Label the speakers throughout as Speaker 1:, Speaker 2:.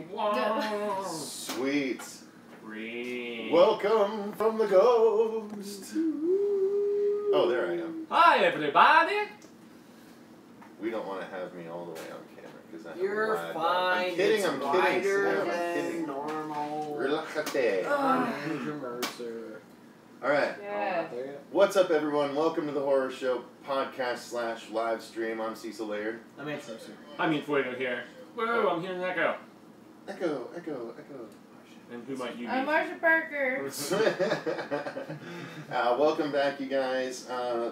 Speaker 1: Wow.
Speaker 2: Sweet.
Speaker 1: Green.
Speaker 2: Welcome from the ghost. Oh, there I am.
Speaker 1: Hi, everybody.
Speaker 2: We don't want to have me all the way on camera because I
Speaker 3: You're fine.
Speaker 2: I'm kidding.
Speaker 3: It's
Speaker 2: I'm kidding.
Speaker 3: lighter
Speaker 2: Sam, I'm
Speaker 3: than
Speaker 2: kidding.
Speaker 3: normal.
Speaker 2: Relájate.
Speaker 3: Andrew Mercer.
Speaker 2: All right.
Speaker 3: Yeah.
Speaker 2: What's up, everyone? Welcome to the Horror Show podcast / live stream. I'm Cecil Laird.
Speaker 3: I'm Andrew Mercer.
Speaker 1: I'm Fuego here. Whoa, I'm hearing Echo.
Speaker 2: Echo.
Speaker 1: And who might you be?
Speaker 4: I'm Marsha Parker.
Speaker 2: Welcome back, you guys.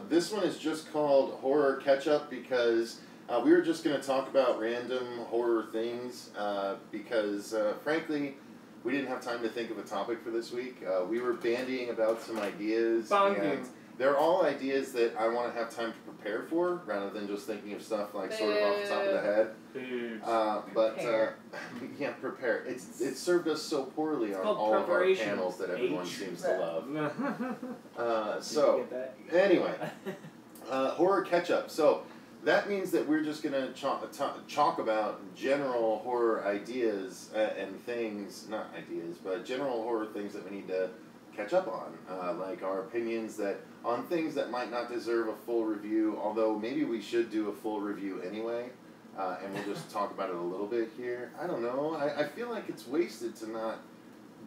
Speaker 2: This one is just called Horror Ketchup because we were just going to talk about random horror things because, frankly, we didn't have time to think of a topic for this week. We were bandying about some ideas, and they're all ideas that I want to have time to prepare for, rather than just thinking of stuff like sort of off the top of the head. Yeah, prepare. It's served us so poorly on all of our panels that everyone seems to love. So, anyway, horror catch-up. So, that means that we're just going to talk about general horror ideas and things, not ideas, but general horror things that we need to catch up on, like our opinions on things that might not deserve a full review, although maybe we should do a full review anyway, and we'll just talk about it a little bit here. I don't know. I feel like it's wasted to not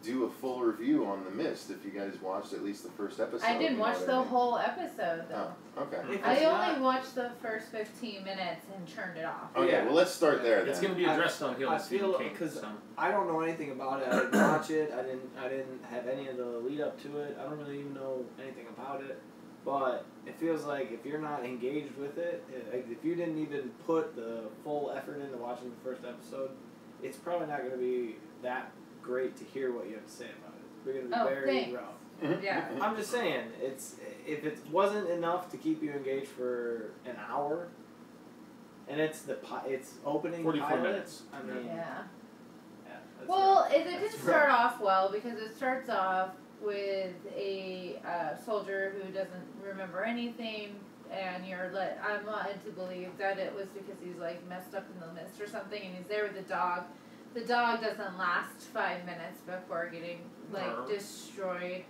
Speaker 2: do a full review on The Mist if you guys watched at least the first episode.
Speaker 4: I didn't watch the whole episode, though.
Speaker 2: Oh, okay.
Speaker 4: I only watched the first 15 minutes and turned it off.
Speaker 2: Okay, well, let's start there then.
Speaker 1: It's going to be addressed on Hill.
Speaker 3: I feel because I don't know anything about it. I didn't watch it. I didn't have any of the lead up to it. I don't really even know anything about it. But it feels like if you're not engaged with it, if you didn't even put the full effort into watching the first episode, it's probably not going to be that great to hear what you have to say about it. We're going to be very rough.
Speaker 2: Mm-hmm.
Speaker 4: Yeah.
Speaker 3: I'm just saying, if it wasn't enough to keep you engaged for an hour, and it's opening
Speaker 1: 44
Speaker 3: pilot,
Speaker 1: minutes.
Speaker 3: I mean,
Speaker 4: Yeah.
Speaker 3: Well,
Speaker 4: it didn't start off well because it starts off with a soldier who doesn't remember anything, and I'm led to believe that it was because he's like messed up in the mist or something, and he's there with the dog. The dog doesn't last 5 minutes before getting destroyed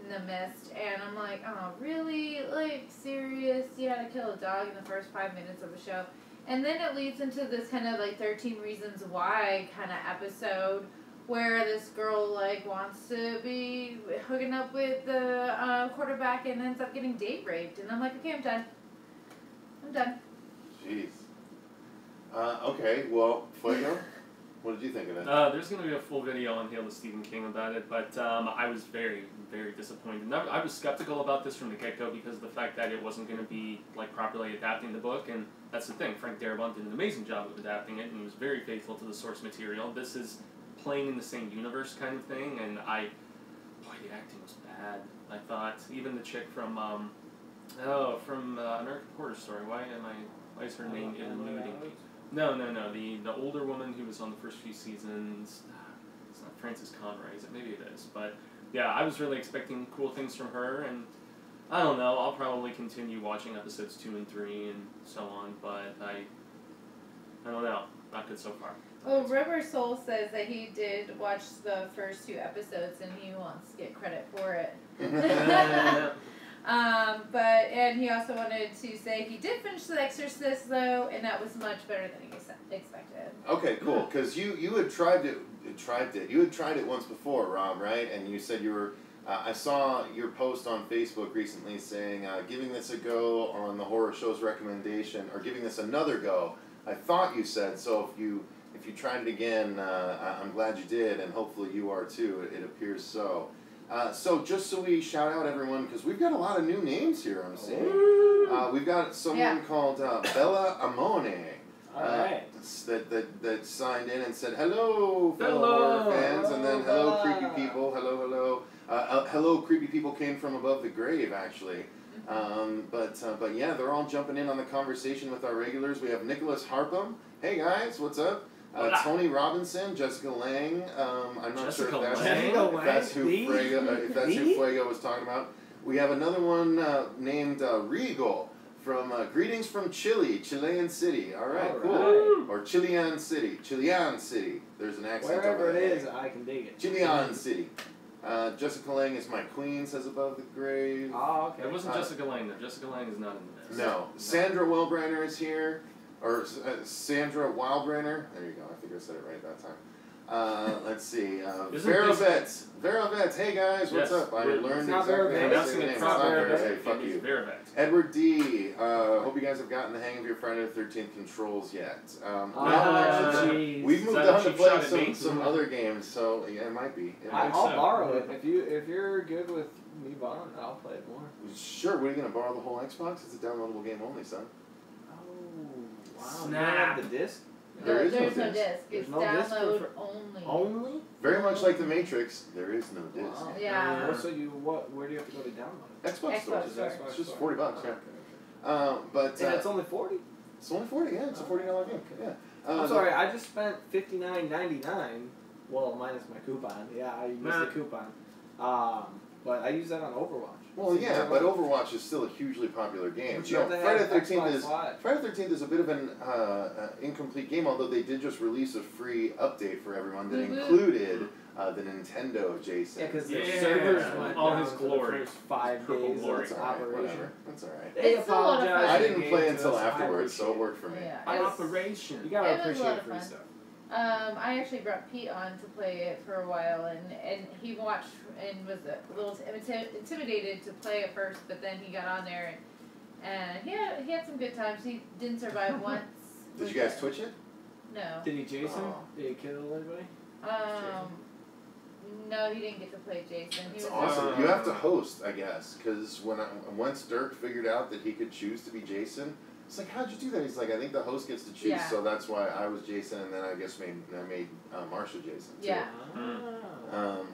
Speaker 4: in the mist, and I'm like, oh really? Like, serious? You had to kill a dog in the first 5 minutes of a show? And then it leads into this kind of like 13 Reasons Why kind of episode where this girl like wants to be hooking up with the quarterback and ends up getting date raped, and I'm like, okay, I'm done.
Speaker 2: Jeez. Okay, well, Fuego? What did you think of it?
Speaker 1: There's going to be a full video on Hail to Stephen King about it, but I was very, very disappointed. And I was skeptical about this from the get-go because of the fact that it wasn't going to be like properly adapting the book, and that's the thing. Frank Darabont did an amazing job of adapting it, and he was very faithful to the source material. This is playing in the same universe kind of thing, and the acting was bad. I thought even the chick from American Horror Story. Why is her name eluding me? No. The older woman who was on the first few seasons. It's not Frances Conroy, is it? Maybe it is. But yeah, I was really expecting cool things from her, and I don't know. I'll probably continue watching episodes 2 and 3 and so on. But I don't know. Not good so far.
Speaker 4: Well, Rubber Soul says that he did watch the first 2 episodes and he wants to get credit for it. And he also wanted to say he did finish The Exorcist though, and that was much better than he expected.
Speaker 2: Okay, cool. Because you had tried it. You had tried it once before, Rob, right? And you said you were. I saw your post on Facebook recently saying giving this a go on the Horror Show's recommendation, or giving this another go. I thought you said so. If you tried it again, I'm glad you did, and hopefully you are too. It appears so. So just so we shout out everyone, because we've got a lot of new names here, I'm seeing. We've got someone called Bella Amone that signed in and said, hello, fellow horror fans, and then hello, creepy people, hello. Hello, creepy people came from above the grave, actually. But yeah, they're all jumping in on the conversation with our regulars. We have Nicholas Harpham. Hey guys, what's up? Tony Robinson, Jessica Lang. I'm not sure if that's who Fuego was talking about. We have another one named Regal From greetings from Chile, Chilean City. All right, cool.
Speaker 3: Right.
Speaker 2: Or Chilean City, Chilean City. There's an accent
Speaker 3: Wherever
Speaker 2: over
Speaker 3: it
Speaker 2: there.
Speaker 3: is, I can dig it.
Speaker 2: Chilean City. Jessica Lange is my queen, says above the grave.
Speaker 3: Oh, okay.
Speaker 1: It wasn't Jessica Lange, though. Jessica Lange is not in the list.
Speaker 2: No. Sandra Wilbrenner is here. Or Sandra Wildbrenner. There you go. I think I said it right that time. Let's see. Vera Vets. Vera Vets. Hey guys, what's up? I learned exactly how to say the name. It's not Vera. Hey, fuck you. Edward D. Hope you guys have gotten the hang of your Friday the 13th controls yet. We've moved on to play some other games, so yeah, it might be.
Speaker 3: I'll borrow it if you're good with me borrowing it. I'll play it more.
Speaker 2: Sure. What are you gonna borrow the whole Xbox? It's a downloadable game only, son.
Speaker 3: Oh wow!
Speaker 1: Snap.
Speaker 3: You don't have the disc?
Speaker 4: There's no disc.
Speaker 3: There's
Speaker 4: It's
Speaker 3: no
Speaker 4: download
Speaker 3: disc
Speaker 4: only.
Speaker 3: Only?
Speaker 2: Very much like the Matrix, there is no disc.
Speaker 3: Wow.
Speaker 4: Yeah.
Speaker 3: So where do you have to go to download it?
Speaker 2: Xbox store. It's just $40, yeah.
Speaker 3: Okay.
Speaker 2: But
Speaker 3: and it's only 40.
Speaker 2: It's only 40, yeah. It's a $40 game. Yeah.
Speaker 3: I'm sorry, I just spent $59.99. Well, minus my coupon. Yeah, I used the coupon. But I use that on Overwatch.
Speaker 2: Well, yeah, but Overwatch is still a hugely popular game. You know, Friday the 13th is a bit of an incomplete game, although they did just release a free update for everyone that included the Nintendo Jason.
Speaker 3: Yeah, because the servers went
Speaker 1: all
Speaker 3: down
Speaker 1: his
Speaker 3: for
Speaker 1: glory.
Speaker 3: the first 5 days of operation.
Speaker 2: That's alright.
Speaker 3: They
Speaker 4: It's a lot of fun.
Speaker 2: I didn't play until afterwards, so it worked for me.
Speaker 4: Yeah,
Speaker 3: Operation. You gotta appreciate free stuff.
Speaker 4: I actually brought Pete on to play it for a while, and he watched and was a little intimidated to play at first, but then he got on there and he had some good times. He didn't survive once.
Speaker 2: Did you guys Twitch it?
Speaker 4: No.
Speaker 3: Did he Jason? Did he kill anybody?
Speaker 4: No, he didn't get to play Jason.
Speaker 2: That's awesome. You have to host, I guess, because once Dirk figured out that he could choose to be Jason, it's like, how'd you do that? He's like, I think the host gets to choose, so that's why I was Jason, and then I guess I made Marsha Jason too.
Speaker 4: Yeah.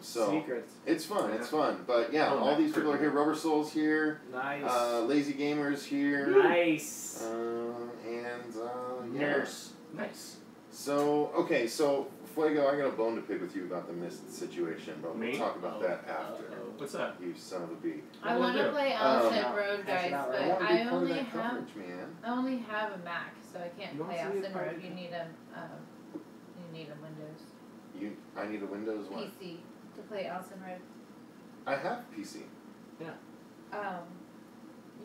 Speaker 2: So
Speaker 3: Secrets.
Speaker 2: It's fun, but yeah, all these people are here. Rubber Soul's here.
Speaker 3: Nice.
Speaker 2: Lazy Gamer's here.
Speaker 3: Nice.
Speaker 1: Nurse. Nice.
Speaker 2: So Fuego, I got a bone to pick with you about the mist situation, but we'll talk about that after.
Speaker 1: What's that?
Speaker 2: You son of a bee.
Speaker 4: I want to play Allison Road, guys, but I only have a Mac, so I can't play Allison Road. You need a Windows.
Speaker 2: I need a Windows what?
Speaker 4: PC to play Allison Road.
Speaker 2: I have PC.
Speaker 4: Yeah.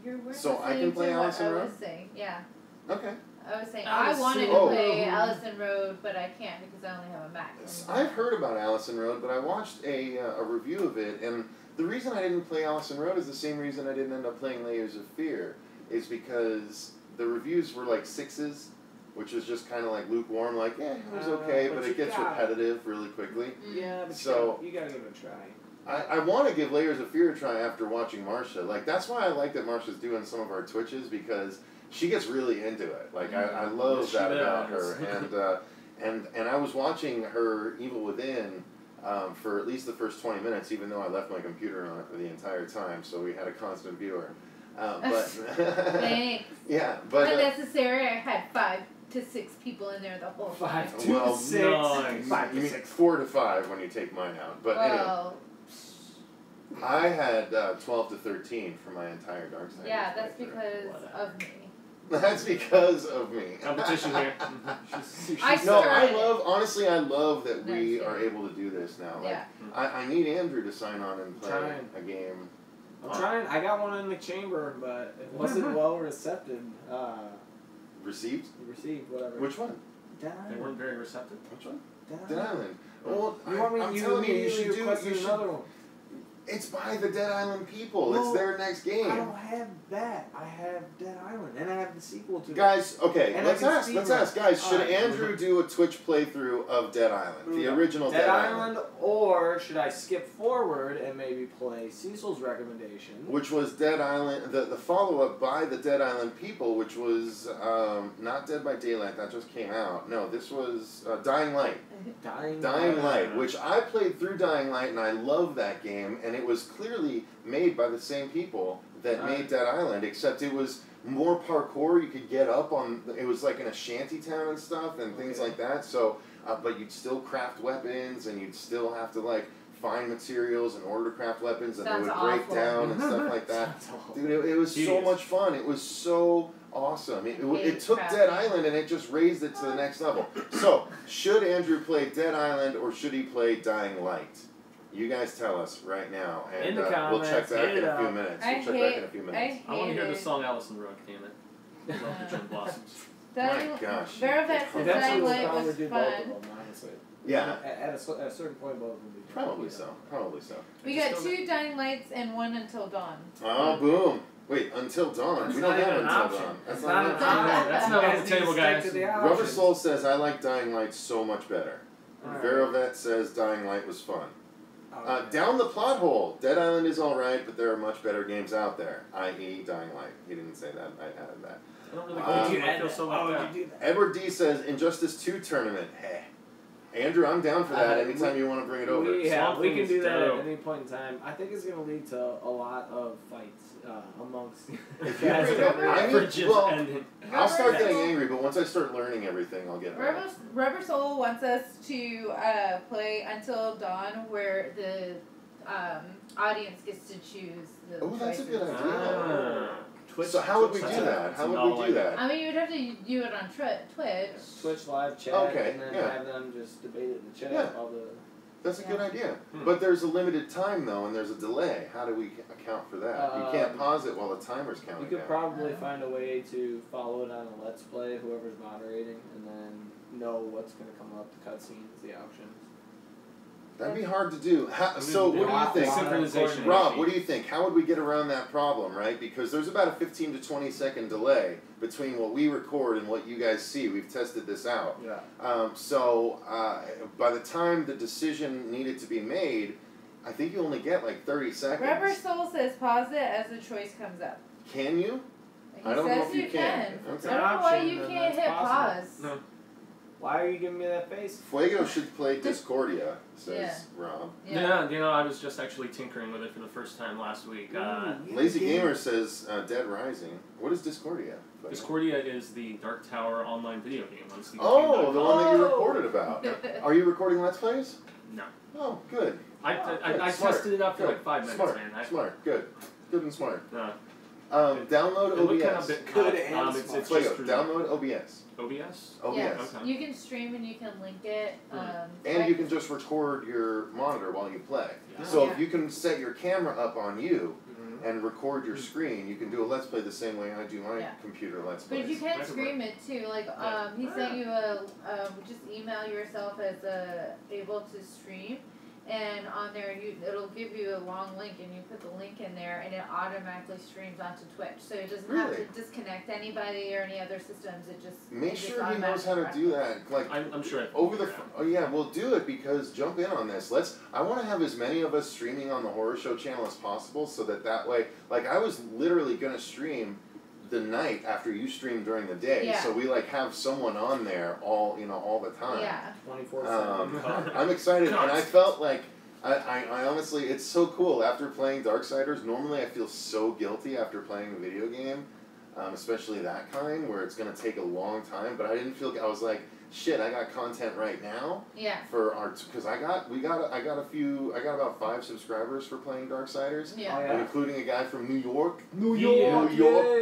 Speaker 4: You're
Speaker 2: so I can play Allison Road?
Speaker 4: I was saying, yeah.
Speaker 2: Okay.
Speaker 4: I was saying I wanted to play Allison Road, but I can't because I only have a Mac.
Speaker 2: I've heard about Allison Road, but I watched a review of it, and the reason I didn't play Allison Road is the same reason I didn't end up playing Layers of Fear, is because the reviews were like 6s, which is just kind of like lukewarm, like, it was okay, but it gets repetitive really quickly.
Speaker 3: Yeah, but you gotta give it a try.
Speaker 2: I want to give Layers of Fear a try after watching Marsha. Like, that's why I like that Marsha's doing some of our Twitches, because she gets really into it. Like, I love that about her. And I was watching her Evil Within for at least the first 20 minutes, even though I left my computer on it for the entire time, so we had a constant viewer.
Speaker 4: Thanks.
Speaker 2: Yeah, but
Speaker 4: unnecessary. I had 5 to 6 people in there the whole time.
Speaker 3: 5 to 6.
Speaker 2: Nice. 5 to 6. 4 to 5 when you take mine out. But anyway. I had 12 to 13 for my entire Darksiders.
Speaker 4: Yeah, that's because of me.
Speaker 2: That's because of me.
Speaker 1: Competition here.
Speaker 2: Honestly, I love that we are able to do this now. Like, I need Andrew to sign on and play a game.
Speaker 3: I'm trying. I got one in the chamber, but it wasn't well received.
Speaker 2: Received,
Speaker 3: whatever.
Speaker 2: Which one?
Speaker 3: Dead Island.
Speaker 1: They weren't very receptive.
Speaker 2: Which one? Dead Island. Well,
Speaker 3: you want me? You should do another one.
Speaker 2: It's by the Dead Island people. It's their next game.
Speaker 3: I don't have that. I have Dead Island, and I have the sequel to it.
Speaker 2: Guys, okay, let's ask. Guys, should Andrew do a Twitch playthrough of Dead Island, the original Dead Island?
Speaker 3: Or should I skip forward and maybe play Cecil's recommendation?
Speaker 2: Which was Dead Island, the follow-up by the Dead Island people, which was not Dead by Daylight, that just came out. No, this was Dying Light. Dying Light, which I played through Dying Light, and I love that game, and it was clearly made by the same people that made Dead Island, except it was more parkour. You could get up on, it was like in a shanty town and stuff, and things like that, so, but you'd still craft weapons, and you'd still have to, like, find materials in order to craft weapons, and
Speaker 4: Sounds
Speaker 2: they would break
Speaker 4: awful.
Speaker 2: down and stuff like that. Dude, it was so much fun. It was so awesome. It took Dead Island and it just raised it to the next level. So, should Andrew play Dead Island or should he play Dying Light? You guys tell us right now, and
Speaker 3: in the comments,
Speaker 2: we'll check back in a few minutes.
Speaker 4: I
Speaker 1: want to hear the song Allison wrote, damn it. Love the Gem Blossoms.
Speaker 2: My gosh.
Speaker 4: Veravet says Dying Light was fun.
Speaker 2: Yeah.
Speaker 3: At a certain point, both of them.
Speaker 2: Probably so. Probably so.
Speaker 4: We got 2 Dying Lights and 1 Until Dawn.
Speaker 2: Oh, boom. Wait, Until Dawn. We don't have Until Dawn. That's not an option.
Speaker 1: That's not on the table, guys.
Speaker 2: Rubber Soul says, I like Dying Light so much better. Veravet says Dying Light was fun. Down the plot hole. Dead Island is alright, but there are much better games out there, i.e. Dying Light. He didn't say that. I added that.
Speaker 1: I don't really feel so like that.
Speaker 2: Edward D says, Injustice 2 tournament. Hey. Andrew, I'm down for that anytime you want to bring it over.
Speaker 3: We can do that at any point in time. I think it's going to lead to a lot of fights amongst guys.
Speaker 2: I'll start getting angry, but once I start learning everything, I'll get better.
Speaker 4: Rubber Soul wants us to play Until Dawn, where the audience gets to choose the choices.
Speaker 2: That's a good idea. So how would we do that? How would we do that?
Speaker 4: I mean, you would have to do it on Twitch.
Speaker 3: Twitch live chat, and then have them just debate it in the chat.
Speaker 2: Yeah.
Speaker 3: That's
Speaker 2: a good idea. But there's a limited time, though, and there's a delay. How do we account for that? You can't pause it while the timer's counting.
Speaker 3: You could probably find a way to follow it on a Let's Play, whoever's moderating, and then know what's going to come up, the cutscenes, the auctions.
Speaker 2: That'd be hard to do. So what do you think? Rob, what do you think? How would we get around that problem, right? Because there's about a 15 to 20 second delay between what we record and what you guys see. We've tested this out.
Speaker 3: Yeah.
Speaker 2: So by the time the decision needed to be made, I think you only get like 30 seconds.
Speaker 4: Rubber Soul says pause it as the choice comes up.
Speaker 2: Can you? I don't know if you can.
Speaker 4: Okay. I don't know why you can't hit pause.
Speaker 1: No.
Speaker 3: Why are you giving me that face?
Speaker 2: Fuego should play Discordia, says Rob.
Speaker 1: Yeah, I was just actually tinkering with it for the first time last week.
Speaker 2: Lazy Gamer says Dead Rising. What is Discordia?
Speaker 1: Discordia is the Dark Tower online video game on Steam.
Speaker 2: Oh, the one that you recorded about. Are you recording Let's Plays?
Speaker 1: No.
Speaker 2: Oh, good.
Speaker 1: I tested it out for like 5 minutes, man.
Speaker 2: Smart. Good and smart.
Speaker 1: No.
Speaker 2: Download OBS.
Speaker 1: Good and
Speaker 2: it's download OBS.
Speaker 1: OBS?
Speaker 2: OBS.
Speaker 4: Yeah. Okay. You can stream and you can link it.
Speaker 2: And you can just record your monitor while you play. Yeah. So if you can set your camera up on you and record your screen, you can do a Let's Play the same way I do my computer Let's Plays.
Speaker 4: But you can stream it too. Like he sent you just email yourself as able to stream. And on there, it'll give you a long link, and you put the link in there, and it automatically streams onto Twitch. So it doesn't have to disconnect anybody or any other systems. It just
Speaker 2: make sure he knows how to do that. Like
Speaker 1: I'm sure
Speaker 2: over the we'll do it because jump in on this. I want to have as many of us streaming on the Horror Show channel as possible, so that way, like I was literally gonna stream the night after you stream during the day, so we have someone on there all the time.
Speaker 4: Yeah.
Speaker 3: 24/7.
Speaker 2: I'm excited, and I felt like I honestly, it's so cool after playing Darksiders. Normally, I feel so guilty after playing a video game, especially that kind where it's gonna take a long time. But I didn't feel. I was like, shit, I got content right now.
Speaker 4: Yeah.
Speaker 2: For our, because I got about 5 subscribers for playing Darksiders.
Speaker 4: Yeah.
Speaker 3: Oh, yeah.
Speaker 2: Including a guy from New York.
Speaker 3: New York,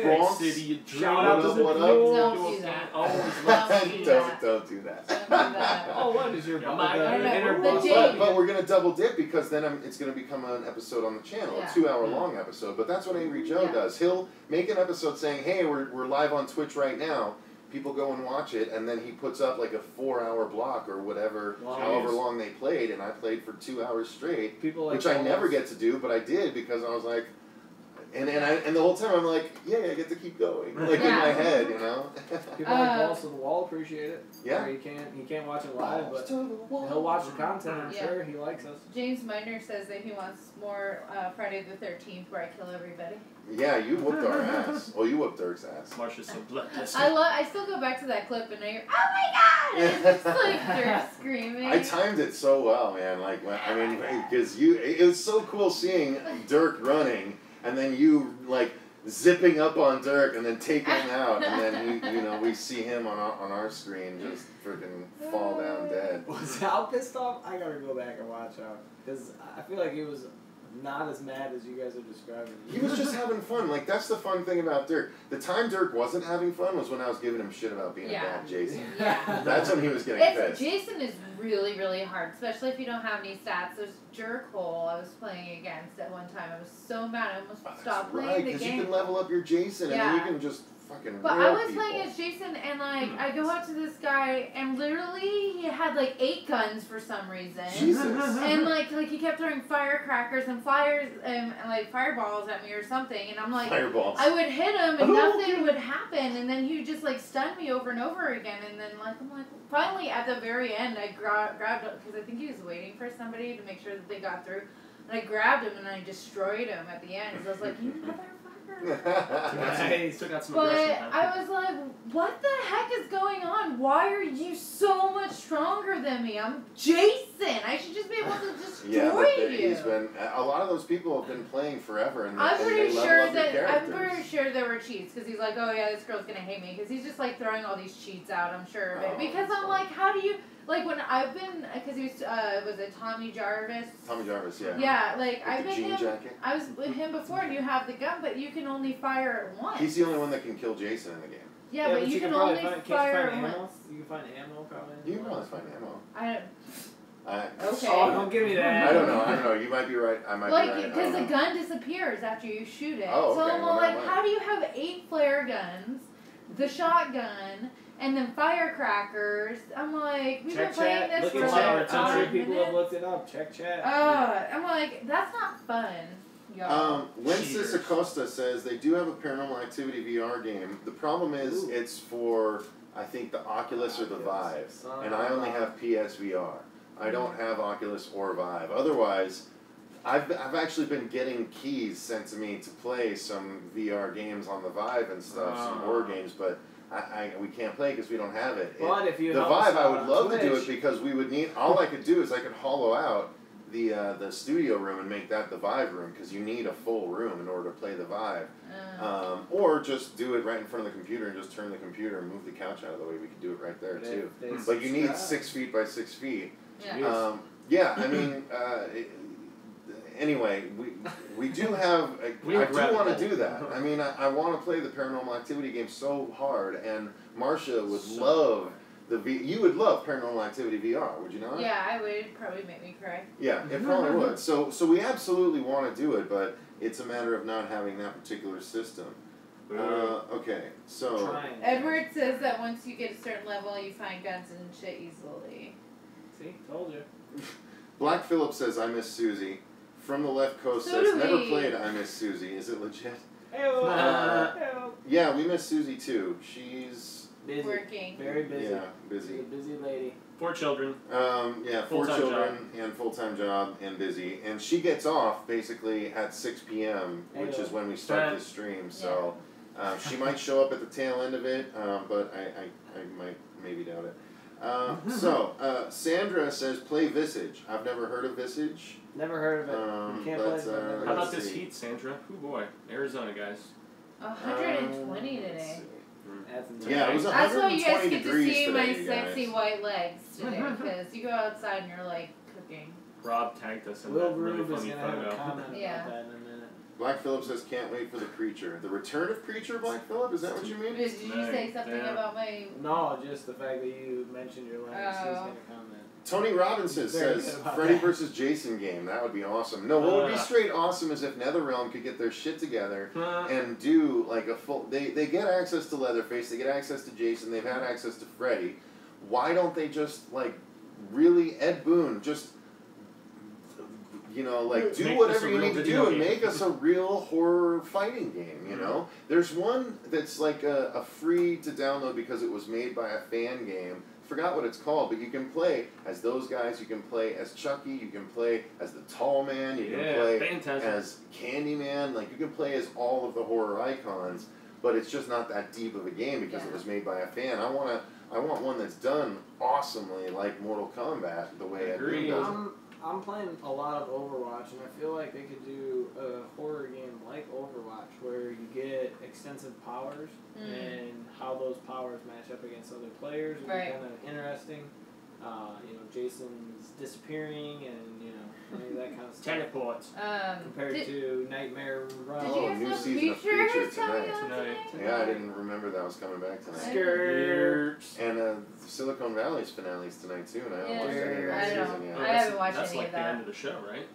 Speaker 2: Bronx.
Speaker 1: City.
Speaker 3: Shout out to the
Speaker 2: what up?
Speaker 4: Don't do that.
Speaker 2: Don't do that.
Speaker 3: Oh, what is your
Speaker 2: But we're gonna double dip because then it's gonna become an episode on the channel, a 2-hour long episode. But that's what Angry Joe does. He'll make an episode saying, "Hey, we're live on Twitch right now. People go and watch it," and then he puts up like a 4-hour block or whatever, however long they played, and I played for 2 hours straight, which I never get to do, but I did because I was like, and the whole time I'm like, I get to keep going, like in my head, you know.
Speaker 3: People like Balls to the Wall appreciate it.
Speaker 2: Yeah.
Speaker 3: He can't watch it live, but he'll watch the content. I'm sure he likes us.
Speaker 4: James Miner says that he wants more Friday the 13th where I kill everybody.
Speaker 2: Yeah, you whooped our ass. Well, you whooped Dirk's ass.
Speaker 1: Marsha's so bloodless.
Speaker 4: I still go back to that clip and I hear, oh my god! And it's just like Dirk screaming.
Speaker 2: I timed it so well, man. Like, I mean, because it was so cool seeing Dirk running, and then you like zipping up on Dirk and then taking him out, and then we see him on our screen just freaking fall down dead.
Speaker 3: Was how pissed off? I gotta go back and watch out because I feel like he was not as mad as you guys are describing.
Speaker 2: He was just having fun. Like, that's the fun thing about Dirk. The time Dirk wasn't having fun was when I was giving him shit about being a bad Jason.
Speaker 4: Yeah.
Speaker 2: That's when he was getting pissed.
Speaker 4: Jason is really, really hard, especially if you don't have any stats. There's Jerkhole I was playing against at one time. I was so mad. I almost stopped playing the game.
Speaker 2: Because you can level up your Jason and then you can just fucking
Speaker 4: But
Speaker 2: real
Speaker 4: I was
Speaker 2: people.
Speaker 4: playing as Jason, and like I go out to this guy, and literally he had like 8 guns for some reason.
Speaker 2: Jesus.
Speaker 4: And like he kept throwing firecrackers and fires and like fireballs at me or something, and I'm like,
Speaker 2: fireballs.
Speaker 4: I would hit him and nothing would happen, and then he would just like stun me over and over again, and then like I'm like, finally at the very end I grabbed because I think he was waiting for somebody to make sure that they got through, and I grabbed him and I destroyed him at the end. So I was like, you motherfucker.
Speaker 1: Still got some
Speaker 4: But
Speaker 1: aggression,
Speaker 4: I was like, what the heck is going on? Why are you so much stronger than me? I'm Jason. I should just be able to destroy you.
Speaker 2: He's been, a lot of those people have been playing forever, and
Speaker 4: I'm pretty sure
Speaker 2: characters.
Speaker 4: there were cheats, because he's like, oh yeah, this girl's gonna hate me, because he's just like throwing all these cheats out, I'm sure of it. Because I'm like, how do you, like when I've been, because he was it Tommy Jarvis?
Speaker 2: Tommy Jarvis, yeah.
Speaker 4: Yeah, like
Speaker 2: with
Speaker 4: I've
Speaker 2: the
Speaker 4: been
Speaker 2: jean
Speaker 4: him.
Speaker 2: jacket.
Speaker 4: I was with him before, and you have the gun, but you can only fire it once.
Speaker 2: He's the only one that can kill Jason in the game.
Speaker 4: Yeah, but you can only fire it once.
Speaker 3: You can find ammo probably.
Speaker 2: You can probably find ammo.
Speaker 4: Okay.
Speaker 3: Oh, don't give me that.
Speaker 2: I don't know. You might be right. I might be right.
Speaker 4: Because the gun disappears after you shoot it.
Speaker 2: Oh, okay.
Speaker 4: So I'm like, how do you have 8 flare guns, the shotgun, and then firecrackers? I'm like, we've been playing this for like 5 minutes.
Speaker 3: People have looked it up. Check chat.
Speaker 4: I'm like, that's not fun.
Speaker 2: Wences Acosta says they do have a Paranormal Activity VR game. The problem is it's for, I think, the Oculus or the Vive. And I only have PSVR. I don't have Oculus or Vive. Otherwise, I've actually been getting keys sent to me to play some VR games on the Vive and stuff, some horror games, but we can't play because we don't have it.
Speaker 3: But if you
Speaker 2: the Vive, I would love to do it because we would need, all I could do is I could hollow out the studio room and make that the Vive room, because you need a full room in order to play the Vive. Or just do it right in front of the computer and just turn the computer and move the couch out of the way. We could do it right there too. But you need 6 feet by 6 feet.
Speaker 4: Yeah.
Speaker 2: I mean, anyway, we do have. I do want to do that. I mean, I want to play the Paranormal Activity game so hard, and Marcia would love. You would love Paranormal Activity VR, would you not?
Speaker 4: Yeah, I would. Probably make me cry.
Speaker 2: Yeah, it probably would. So we absolutely want to do it, but it's a matter of not having that particular system. Okay, so...
Speaker 4: Edward says that once you get a certain level, you find guns and shit easily.
Speaker 3: See? Told you.
Speaker 2: Black Phillip says, I miss Susie. From the Left Coast says, never played I Miss Susie. Is it legit? Yeah, we miss Susie too. She's...
Speaker 3: busy.
Speaker 4: Working.
Speaker 3: Very busy.
Speaker 2: Yeah, busy.
Speaker 3: She's a busy lady.
Speaker 1: 4 children.
Speaker 2: Yeah, 4 children and full-time job and busy. And she gets off basically at 6 p.m., which is when we start this stream. So she might show up at the tail end of it, but I might maybe doubt it. Sandra says, play Visage. I've never heard of Visage.
Speaker 3: Never heard of it. You can't play it.
Speaker 1: How about this heat, Sandra? Oh boy, Arizona guys.
Speaker 4: 120 today.
Speaker 2: Yeah, it was 120
Speaker 4: That's why you guys get to see
Speaker 2: today,
Speaker 4: my sexy white legs today, because you go outside and you're like cooking.
Speaker 1: Rob tagged us in
Speaker 3: Will
Speaker 1: that really
Speaker 3: Rube is
Speaker 1: funny
Speaker 3: gonna have a
Speaker 1: photo.
Speaker 3: comment about that in a minute.
Speaker 2: Black Phillip says, can't wait for the Preacher. The return of Preacher, Black Phillip? Is that what you mean?
Speaker 4: Did you say something about my...
Speaker 3: No, just the fact that you mentioned your legs. He's going to comment.
Speaker 2: Tony Robinson says, Freddy vs. Jason game. That would be awesome. No, what would be straight awesome is if NetherRealm could get their shit together and do like a full... They get access to Leatherface, they get access to Jason, they've had access to Freddy. Why don't they just, like, really, Ed Boon, just... You know, like, do whatever you need to do and make us a real horror fighting game, you know? There's one that's like a free to download because it was made by a fan game. Forgot what it's called, but you can play as those guys, you can play as Chucky, you can play as the Tall Man, you can play as Candyman, like, you can play as all of the horror icons, but it's just not that deep of a game because it was made by a fan. I want one that's done awesomely like Mortal Kombat, the way Ed Boon does it.
Speaker 3: I'm playing a lot of Overwatch, and I feel like they could do a horror game like Overwatch, where you get extensive powers, and how those powers match up against other players would be kind of interesting. You know, Jason's disappearing, and you know, any of that kind of stuff.
Speaker 1: Teleports.
Speaker 3: Compared to Nightmare Run.
Speaker 2: Oh, new season of Preacher tonight. Yeah, I didn't remember that was coming back tonight.
Speaker 3: Skirts.
Speaker 2: And Silicon Valley's finale's tonight too, and I haven't watched any of that season yet.
Speaker 4: I haven't watched
Speaker 1: That's
Speaker 4: any
Speaker 1: like
Speaker 4: of
Speaker 1: the
Speaker 4: that.
Speaker 1: end of the show, right?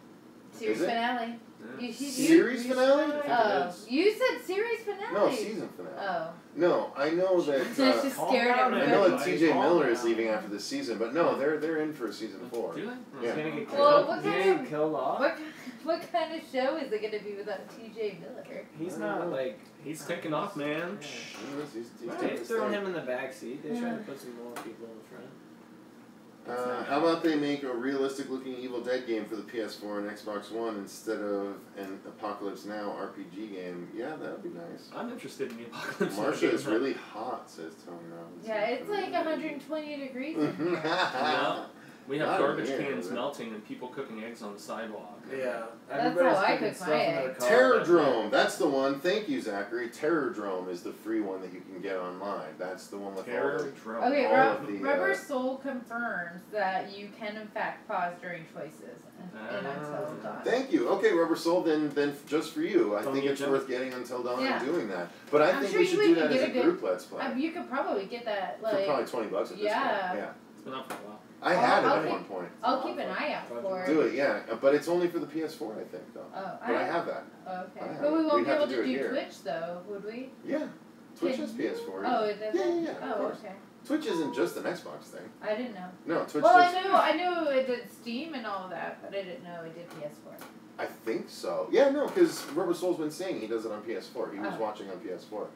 Speaker 4: Series finale.
Speaker 1: Yeah.
Speaker 2: Series finale?
Speaker 4: Oh, you said series finale.
Speaker 2: No, season finale.
Speaker 4: Oh.
Speaker 2: No, I know that.
Speaker 4: Just scared
Speaker 2: I
Speaker 4: everybody.
Speaker 2: know that T.J. Miller is leaving after this season, but no, they're in for season 4.
Speaker 1: Do they?
Speaker 2: Yeah.
Speaker 3: He's gonna get
Speaker 4: Well,
Speaker 3: killed off.
Speaker 4: What kind of show is it going to be without T.J. Miller?
Speaker 3: He's not like
Speaker 1: He's taking off, man.
Speaker 3: Yeah.
Speaker 2: He's
Speaker 3: They've thrown him in the back seat. They tried to put some more people in front.
Speaker 2: How about they make a realistic-looking Evil Dead game for the PS4 and Xbox One instead of an Apocalypse Now RPG game? Yeah, that would be nice.
Speaker 1: I'm interested in the Apocalypse Now.
Speaker 2: Marsha is really hot, says Tonia.
Speaker 4: Yeah, it's like 120 degrees in here.
Speaker 1: Yeah. We have garbage cans melting and people cooking eggs on the sidewalk.
Speaker 3: Yeah.
Speaker 4: That's how I cook my eggs.
Speaker 2: Terrordrome, that's the one. Thank you, Zachary. Terrordrome is the free one that you can get online. That's the one with
Speaker 1: Terrordrome.
Speaker 4: Okay,
Speaker 2: all of the,
Speaker 4: Rubber Soul confirms that you can in fact pause during choices in Until Dawn.
Speaker 2: Thank you. Okay, Rubber Soul, then just for you. I think it's worth getting Until Dawn and doing that. But I think we should do that as a group Let's Play.
Speaker 4: You could probably get that
Speaker 2: for probably $20 at this point. Yeah.
Speaker 1: It's been up for a while.
Speaker 2: I had it at one point.
Speaker 4: I'll keep an eye out for it.
Speaker 2: Do it, yeah. But it's only for the PS4, I think, though.
Speaker 4: Oh,
Speaker 2: but I have that.
Speaker 4: Okay. But we won't be able to do Twitch, though, would we?
Speaker 2: Yeah. Twitch has PS4.
Speaker 4: Oh, it does?
Speaker 2: Yeah,
Speaker 4: oh, okay.
Speaker 2: Twitch isn't just an Xbox thing.
Speaker 4: I didn't know.
Speaker 2: No, Twitch
Speaker 4: Well, I knew it did Steam and all of that, but I didn't know it did PS4.
Speaker 2: I think so. Yeah, no, because Rubber Soul's been saying he does it on PS4. He was watching on PS4.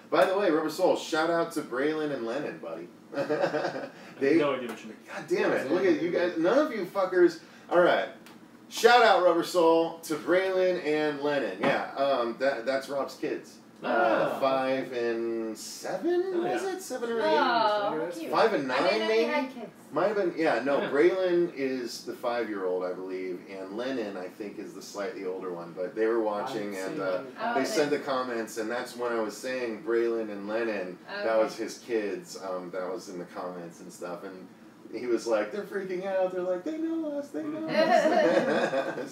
Speaker 2: By the way, Rubber Soul, shout out to Braylon and Lennon, buddy. They,
Speaker 1: no idea what you mean.
Speaker 2: God damn it. Look at you guys. None of you fuckers. Alright. Shout out, Rubber Soul, to Braylon and Lennon. Yeah, that's Rob's kids. 5 and 7, was it? 7 or 8?
Speaker 4: Oh,
Speaker 2: 5 and 9, maybe?
Speaker 4: Had kids.
Speaker 2: Might have been, Braylon is the 5-year-old, I believe, and Lennon, I think, is the slightly older one. But they were watching, and they sent the comments, and that's when I was saying Braylon and Lennon. Okay. That was his kids. That was in the comments and stuff, and he was like, they're freaking out. They're like, they know us, they know us.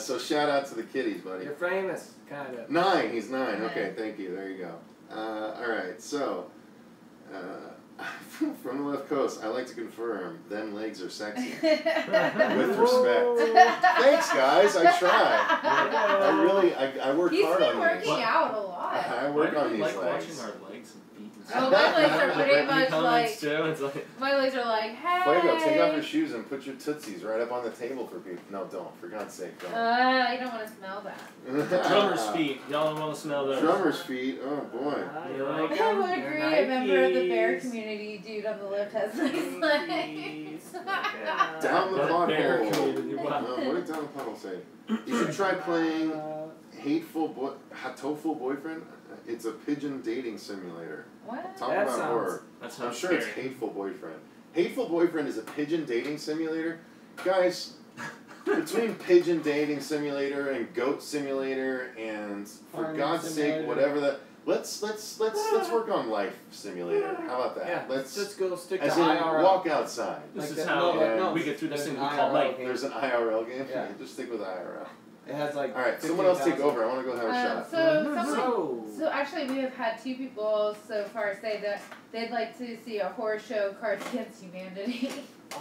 Speaker 2: So shout out to the kiddies, buddy.
Speaker 3: You're famous, kind of.
Speaker 2: 9, he's 9. Okay, thank you. There you go. All right, so. From the left coast, I like to confirm, them legs are sexy. With respect. Thanks, guys. I try. I really, I work hard on these.
Speaker 4: He's been working out a lot.
Speaker 2: I work on these
Speaker 1: legs.
Speaker 2: Watching
Speaker 1: our legs and feet.
Speaker 4: Oh, my legs are pretty much like.
Speaker 1: Too. It's like
Speaker 4: my legs are like, hey.
Speaker 2: Fuego, take off your shoes and put your tootsies right up on the table for people. No, don't. For God's sake, don't.
Speaker 4: I don't want to smell that.
Speaker 1: Drummer's feet. Y'all don't want to smell those.
Speaker 2: Drummer's feet. Oh boy.
Speaker 4: I would agree. A member of the bear community, dude on the left has nice legs.
Speaker 2: Down the
Speaker 1: pothole.
Speaker 2: What did Down the Pothole say? You should try playing Hatoful Boyfriend. It's a pigeon dating simulator.
Speaker 4: What?
Speaker 2: Talk about horror. I'm sure it's Hateful Boyfriend. Hateful Boyfriend is a pigeon dating simulator. Guys, between pigeon dating simulator and goat simulator and for God's sake, whatever that. Let's work on life simulator. How about that?
Speaker 3: Yeah,
Speaker 2: let's
Speaker 3: just go stick to
Speaker 2: as
Speaker 3: IRL.
Speaker 2: In walk outside.
Speaker 1: This is how we get through this thing we call life.
Speaker 2: There's an IRL game. Yeah. Just stick with IRL.
Speaker 3: It has like.
Speaker 2: All right, someone else take over. I want to go have a shot.
Speaker 4: So actually, we have had 2 people so far say that they'd like to see a horror show, Cards Against Humanity.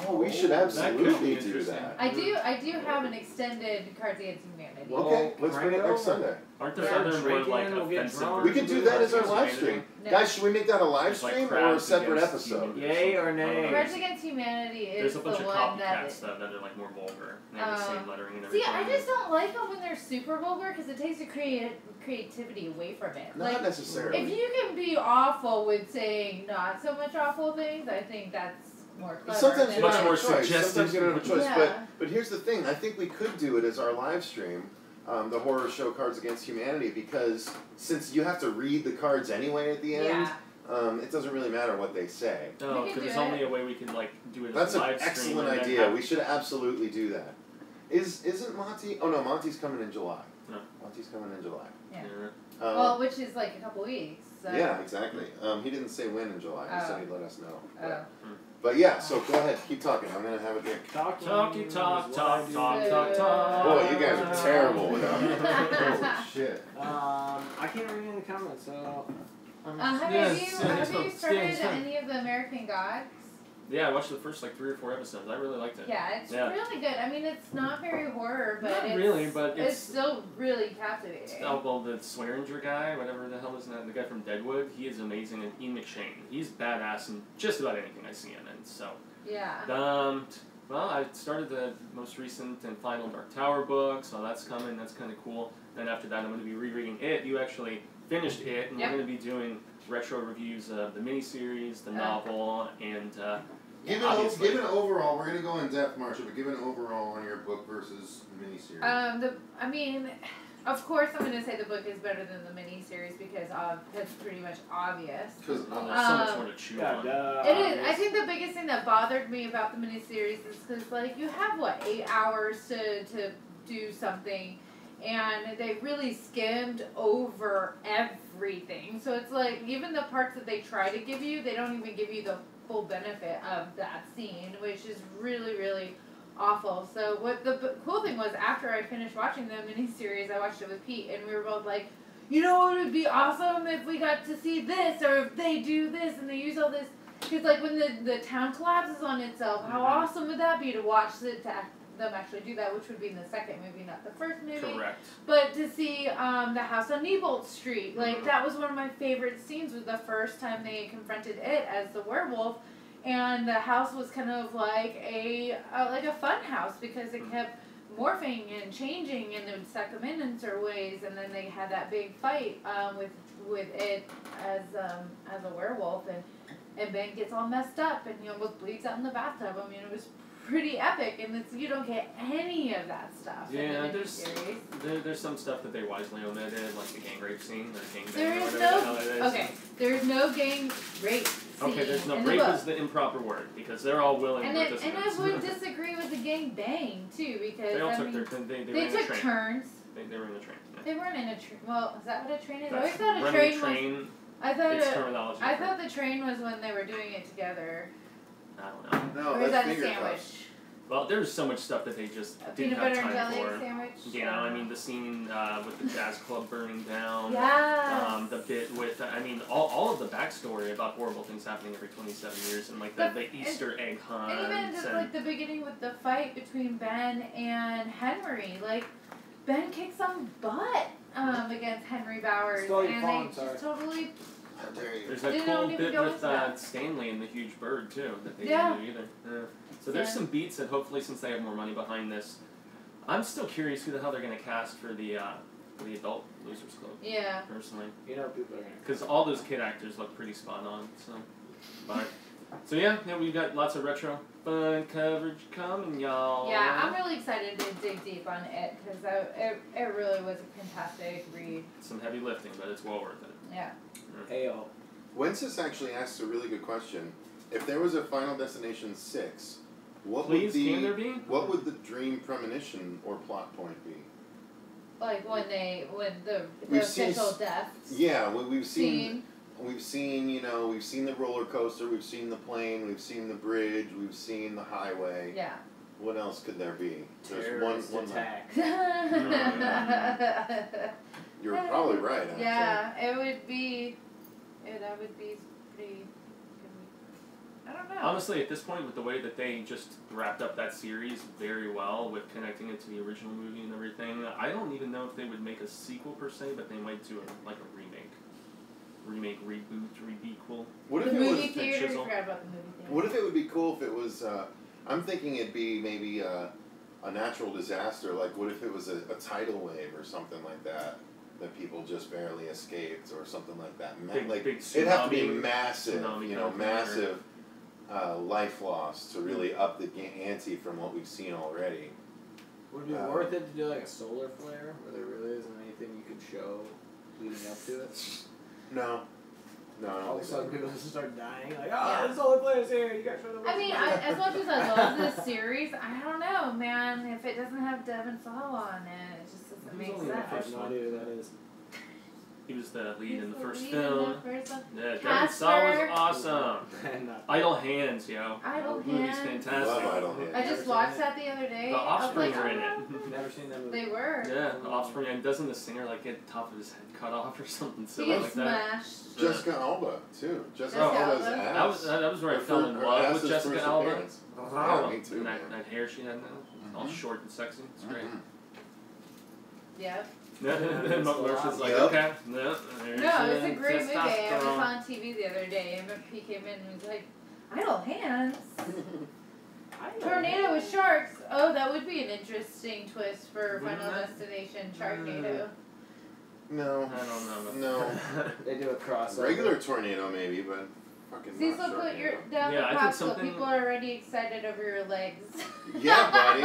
Speaker 2: Oh, we should absolutely do that.
Speaker 4: I do have an extended Cards Against Humanity.
Speaker 2: Okay, let's bring it next Sunday.
Speaker 1: Aren't there other more like offensive?
Speaker 2: We could do that as our live stream. No. Guys, should we make that a live stream or a separate episode?
Speaker 3: Yay or nay?
Speaker 4: Cards Against Humanity is the one that...
Speaker 1: There's a bunch of copycats that are like more vulgar. They have the same lettering and everything.
Speaker 4: See, I just don't like them when they're super vulgar because it takes the creativity away from it.
Speaker 2: Not necessarily.
Speaker 4: If you can be awful with saying not so much awful things, I think that's more clever.
Speaker 2: Sometimes you don't
Speaker 1: much
Speaker 2: have
Speaker 1: more
Speaker 2: a choice.
Speaker 1: suggestive.
Speaker 2: Sometimes you don't have a choice.
Speaker 4: Yeah.
Speaker 2: But here's the thing. I think we could do it as our live stream, the horror show Cards Against Humanity, because since you have to read the cards anyway at the end, it doesn't really matter what they say.
Speaker 1: No, because there's only a way we can do it
Speaker 2: That's
Speaker 1: as a live
Speaker 2: stream. That's an excellent idea. We should absolutely do that. Isn't Monty? Oh no, Monty's coming in July.
Speaker 1: No.
Speaker 2: Monty's coming in July.
Speaker 4: Yeah. Well, which is like a couple weeks. So.
Speaker 2: Yeah, exactly. He didn't say when in July. He said he'd let us know.
Speaker 3: But
Speaker 2: yeah, so go ahead, keep talking. I'm gonna have a drink.
Speaker 1: Talk. Boy, you
Speaker 2: guys are terrible without me. Holy shit.
Speaker 3: I can't read any comments, so.
Speaker 4: Have you started any of the American Gods?
Speaker 1: Yeah, I watched the first 3 or 4 episodes. I really liked it.
Speaker 4: Yeah, it's really good. I mean, it's not very horror, but it's still really captivating.
Speaker 1: Well, the Swearinger guy, whatever the hell is that, the guy from Deadwood, he is amazing, and Ian McShane, he's badass in just about anything I see him in. So.
Speaker 4: Yeah.
Speaker 1: Well, I started the most recent and final Dark Tower book, so that's coming. That's kind of cool. Then after that, I'm going to be rereading it. You actually finished it, and we're going to be doing retro reviews of the miniseries, the novel, and
Speaker 2: give an overall. We're gonna go in depth, Marsha, but give an overall on your book versus miniseries.
Speaker 4: I mean, of course, I'm gonna say the book is better than the miniseries because that's pretty much obvious.
Speaker 2: Because
Speaker 1: there's so much more to chew on.
Speaker 4: It is. I think the biggest thing that bothered me about the miniseries is because you have 8 hours to do something. And they really skimmed over everything. So it's even the parts that they try to give you, they don't even give you the full benefit of that scene, which is really, really awful. So what the cool thing was, after I finished watching the miniseries, I watched it with Pete, and we were both like, you know, it would be awesome if we got to see this, or if they do this, and they use all this. Because when the town collapses on itself, how awesome would that be to watch them actually do that, which would be in the second movie, not the first movie.
Speaker 1: Correct.
Speaker 4: But to see the house on Neibolt Street, that was one of my favorite scenes. Was the first time they confronted it as the werewolf, and the house was kind of like a fun house because it kept morphing and changing, and it would suck them in certain ways, and then they had that big fight with it as a werewolf, and Ben gets all messed up, and he almost bleeds out in the bathtub. I mean, it was pretty epic, and you don't get any of that stuff.
Speaker 1: Yeah,
Speaker 4: in the
Speaker 1: there's some stuff that they wisely omitted, like the gang rape scene or gang bang.
Speaker 4: There's no gang rape scene.
Speaker 1: Okay, there's no rape is the improper word because they're all willing.
Speaker 4: And I would disagree with the gang bang too because
Speaker 1: they all took their they
Speaker 4: took turns.
Speaker 1: They were in the train. Yeah.
Speaker 4: They weren't in a train. Well, is that what a train is?
Speaker 1: That's
Speaker 4: I always thought a train was. I thought the train was when they were doing it together.
Speaker 1: I don't know.
Speaker 2: No,
Speaker 4: or is that
Speaker 2: a
Speaker 4: sandwich?
Speaker 1: Cups. Well, there's so much stuff that they just didn't have time for.
Speaker 4: Sandwich?
Speaker 1: Yeah, I mean the scene with the jazz club burning down.
Speaker 4: Yes.
Speaker 1: The bit with all of the backstory about horrible things happening every 27 years and the Easter egg hunt.
Speaker 4: And even just the beginning with the fight between Ben and Henry, Ben kicked some butt against Henry Bowers, and they just totally.
Speaker 1: There's a cool bit with Stanley and the huge bird too that they didn't do either. Yeah. So there's some beats that hopefully, since they have more money behind this, I'm still curious who the hell they're going to cast for the adult Losers Club.
Speaker 4: Yeah.
Speaker 1: Personally.
Speaker 3: You know, people are going to.
Speaker 1: Because all those kid actors look pretty spot on. So yeah, we got lots of retro fun coverage coming, y'all.
Speaker 4: Yeah, I'm really excited to dig deep on it because it really was a fantastic read.
Speaker 1: Some heavy lifting, but it's well worth it.
Speaker 4: Yeah.
Speaker 3: Ayo.
Speaker 2: Wences actually asks a really good question. If there was a Final Destination 6, what
Speaker 1: would
Speaker 2: the dream premonition or plot point be?
Speaker 4: When the official deaths.
Speaker 2: Yeah, we've seen the roller coaster, we've seen the plane, we've seen the bridge, we've seen the highway.
Speaker 4: Yeah.
Speaker 2: What else could there be?
Speaker 3: There's one attack.
Speaker 2: You're probably right. Actually.
Speaker 4: Yeah, that would be pretty. I don't know.
Speaker 1: Honestly, at this point, with the way that they just wrapped up that series very well, with connecting it to the original movie and everything, I don't even know if they would make a sequel per se, but they might do a remake, reboot, rebequel.
Speaker 2: What if
Speaker 4: the
Speaker 2: it
Speaker 4: movie
Speaker 2: was
Speaker 4: theater? Forgot about the movie theater.
Speaker 2: What if it would be cool if it was? I'm thinking it'd be maybe a natural disaster. Like, what if it was a tidal wave or something like that? That people just barely escaped, or something like that.
Speaker 1: Big
Speaker 2: it'd have to be massive, massive life loss to really up the ante from what we've seen already.
Speaker 3: Would it be worth it to do a solar flare, where there really isn't anything you could show leading up to it?
Speaker 2: No. No,
Speaker 3: all of a sudden people just start dying. Like,
Speaker 4: Yeah.
Speaker 3: there's all the players here. You got to show them.
Speaker 4: I mean, as much as I love this series, I don't know, man. If it doesn't have Devin Sawa on it just doesn't make sense.
Speaker 3: I have no idea who that is.
Speaker 1: He was the lead in the first
Speaker 4: lead
Speaker 1: film.
Speaker 4: in the first one.
Speaker 1: Yeah, Devin Sawa was awesome.
Speaker 3: Not
Speaker 1: Idle Hands, yo.
Speaker 4: Idle
Speaker 1: The movie's
Speaker 4: Hands.
Speaker 1: fantastic.
Speaker 2: Love Idle Hands.
Speaker 4: I just watched that the other day.
Speaker 1: The
Speaker 4: I was
Speaker 1: Offspring
Speaker 4: like,
Speaker 1: are in it.
Speaker 3: Never seen that movie.
Speaker 4: They were.
Speaker 1: Yeah, the Offspring, and doesn't the singer like get the top of his head cut off or something
Speaker 4: He
Speaker 1: silly
Speaker 4: gets
Speaker 1: like that?
Speaker 4: smashed.
Speaker 2: Jessica Alba, too. Jessica
Speaker 4: Jessica
Speaker 2: Alba's
Speaker 4: Alba?
Speaker 2: ass.
Speaker 1: That was where I
Speaker 2: Her
Speaker 1: fell in
Speaker 2: her
Speaker 1: love
Speaker 2: ass
Speaker 1: with
Speaker 2: is
Speaker 1: Jessica
Speaker 2: first
Speaker 1: Alba.
Speaker 2: appearance.
Speaker 1: Wow.
Speaker 2: Yeah, me too,
Speaker 1: And
Speaker 2: man.
Speaker 1: that hair she had now, all short and sexy. It's great.
Speaker 4: Yep.
Speaker 1: Then Marshall's like,
Speaker 2: Yep.
Speaker 1: okay, no.
Speaker 4: No, it's a great movie. I was on TV the other day, and he came in and was like, Idle Hands? Tornado with sharks. Oh, that would be an interesting twist for Final Destination Sharknado.
Speaker 2: No.
Speaker 1: I don't know.
Speaker 2: No.
Speaker 3: They do a crossover.
Speaker 2: Regular tornado, maybe, but fucking
Speaker 4: Cecil,
Speaker 2: not
Speaker 4: put your
Speaker 2: Sharknado.
Speaker 4: down
Speaker 1: Yeah,
Speaker 4: the
Speaker 1: I think
Speaker 4: popsicle.
Speaker 1: something-
Speaker 4: People are already excited over your legs.
Speaker 2: Yeah, buddy.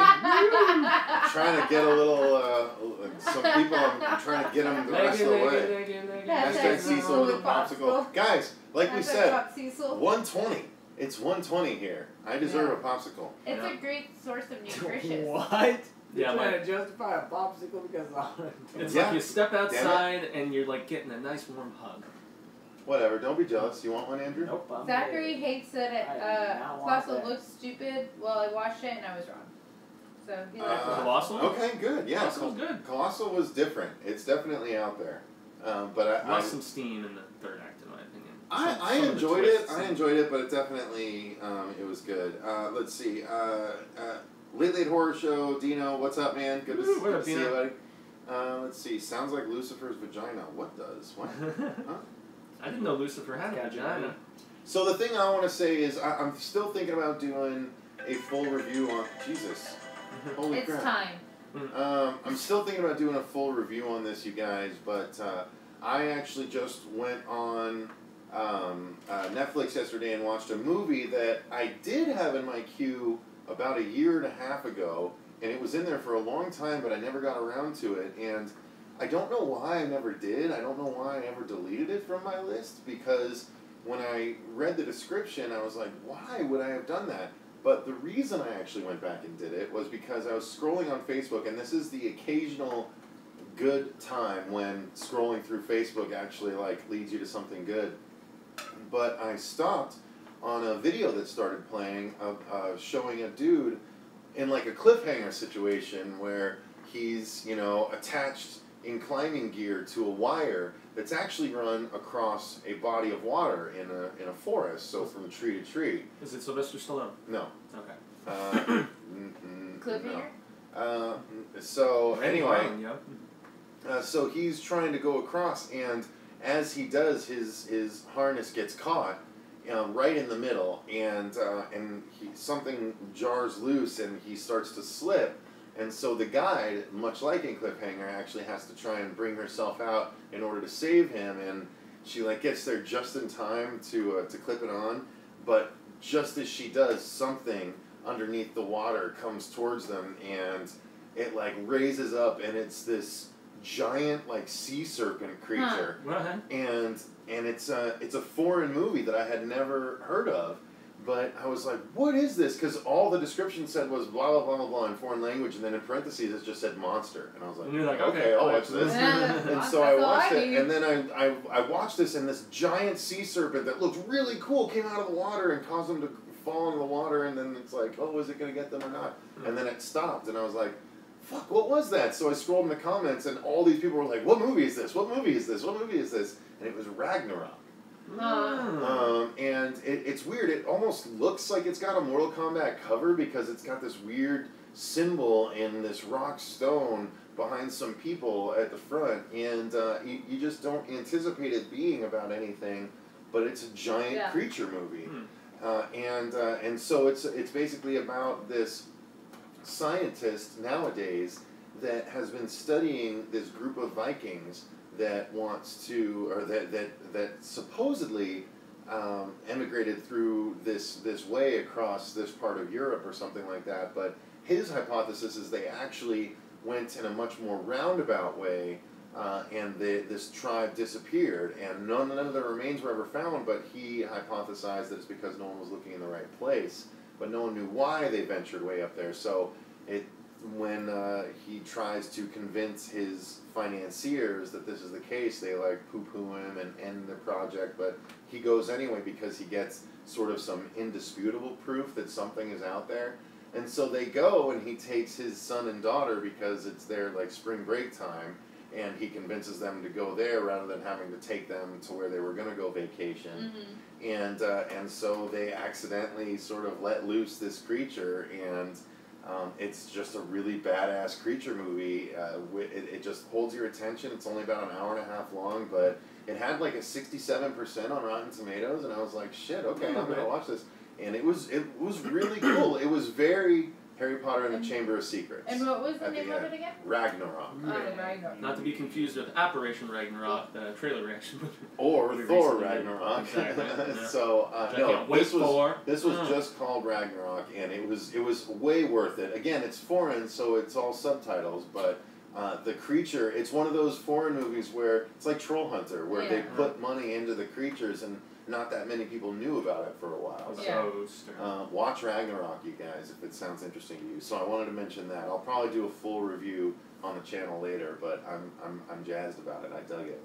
Speaker 2: Trying to get a little, some people, I'm trying to get them the rest of the way. Hashtag Cecil with a popsicle. Guys, like we said,
Speaker 4: Hashtag Cecil.
Speaker 2: 120. It's 120 here. I deserve a popsicle.
Speaker 4: It's
Speaker 1: Yeah.
Speaker 4: a great source of nutrition.
Speaker 3: What?
Speaker 1: Yeah,
Speaker 3: You're
Speaker 1: my-
Speaker 3: trying to justify a popsicle because of
Speaker 1: It's
Speaker 2: Yeah.
Speaker 1: like you step outside and you're like getting a nice warm hug.
Speaker 2: Whatever, don't be jealous. You want one, Andrew?
Speaker 3: Nope. I'm
Speaker 4: Zachary hates that it
Speaker 3: I do not want
Speaker 4: Colossal
Speaker 3: that.
Speaker 4: looks stupid. Well, I watched it and I was wrong. So he likes
Speaker 1: Colossal?
Speaker 2: Okay, good. Yeah,
Speaker 1: Colossal was good.
Speaker 2: Colossal was different. It's definitely out there. But I
Speaker 1: Lost some steam in the third act, in my opinion.
Speaker 2: I
Speaker 1: Some of the
Speaker 2: enjoyed it.
Speaker 1: twists
Speaker 2: I
Speaker 1: and-
Speaker 2: enjoyed it, but it definitely it was good. Let's see. Late Horror Show. Dino, what's up, man? Good
Speaker 1: Woo,
Speaker 2: to
Speaker 1: what up,
Speaker 2: see you,
Speaker 1: Dino?
Speaker 2: buddy. Let's see. Sounds like Lucifer's vagina. What does? What? Huh?
Speaker 1: I didn't know Lucifer had a vagina.
Speaker 2: So the thing I want to say is I'm still thinking about doing a full review on Jesus. Holy
Speaker 4: It's
Speaker 2: crap.
Speaker 4: time.
Speaker 2: I'm still thinking about doing a full review on this, you guys, but I actually just went on Netflix yesterday and watched a movie that I did have in my queue about a year and a half ago, and it was in there for a long time, but I never got around to it, and I don't know why I never did. I don't know why I ever deleted it from my list, because when I read the description, I was like, why would I have done that? But the reason I actually went back and did it was because I was scrolling on Facebook, and this is the occasional good time when scrolling through Facebook actually like leads you to something good. But I stopped on a video that started playing showing a dude in like a cliffhanger situation where he's, you know, attached in climbing gear to a wire that's actually run across a body of water in a forest, so from tree to tree.
Speaker 1: Is it Sylvester Stallone?
Speaker 2: No.
Speaker 1: Okay.
Speaker 4: Cliffhanger?
Speaker 2: No. So anyway,
Speaker 1: Yeah.
Speaker 2: so he's trying to go across, and as he does, his harness gets caught right in the middle, and something jars loose, and he starts to slip. And so the guide, much like in Cliffhanger, actually has to try and bring herself out in order to save him, and she like gets there just in time to clip it on, but just as she does, something underneath the water comes towards them, and it like raises up, and it's this giant like sea serpent creature, and it's a foreign movie that I had never heard of. But I was like, what is this? Because all the description said was blah, blah, blah, blah, blah in foreign language, and then in parentheses it just said monster. And I was like,
Speaker 1: And you're like,
Speaker 2: okay, I'll watch this. And so I watched it, and then I watched this, and this giant sea serpent that looked really cool came out of the water and caused them to fall into the water, and then it's like, oh, is it going to get them or not? And then it stopped, and I was like, fuck, what was that? So I scrolled in the comments, and all these people were like, what movie is this? What movie is this? What movie is this? And it was Ragnarok. And it's weird. It almost looks like it's got a Mortal Kombat cover because it's got this weird symbol in this rock stone behind some people at the front, and you just don't anticipate it being about anything, but it's a giant creature movie. And so it's basically about this scientist nowadays that has been studying this group of Vikings that wants to, or that supposedly emigrated through this way across this part of Europe or something like that. But his hypothesis is they actually went in a much more roundabout way and this tribe disappeared, and none of the remains were ever found, but he hypothesized that it's because no one was looking in the right place, but no one knew why they ventured way up there. So when he tries to convince his financiers that this is the case, they like poo-poo him and end the project, but he goes anyway because he gets sort of some indisputable proof that something is out there. And so they go, and he takes his son and daughter because it's their like spring break time, and he convinces them to go there rather than having to take them to where they were going to go vacation. And so they accidentally sort of let loose this creature, and it's just a really badass creature movie. It just holds your attention. It's only about an hour and a half long, but it had like a 67% on Rotten Tomatoes, and I was like, shit, okay, I'm going to watch this. And it was really cool. It was very Harry Potter and the Chamber of Secrets.
Speaker 4: And what was the name of it again?
Speaker 2: Ragnarok.
Speaker 4: Ragnarok.
Speaker 1: Not to be confused with Operation Ragnarok, the trailer reaction.
Speaker 2: Or Thor Ragnarok.
Speaker 1: Exactly. Yeah.
Speaker 2: So no, this was just called Ragnarok, and it was way worth it. Again, it's foreign, so it's all subtitles, but the creature, it's one of those foreign movies where it's like Troll Hunter, where they put money into the creatures, and not that many people knew about it for a while. So watch Ragnarok, you guys, if it sounds interesting to you. So I wanted to mention that. I'll probably do a full review on the channel later, but I'm jazzed about it. I dug it.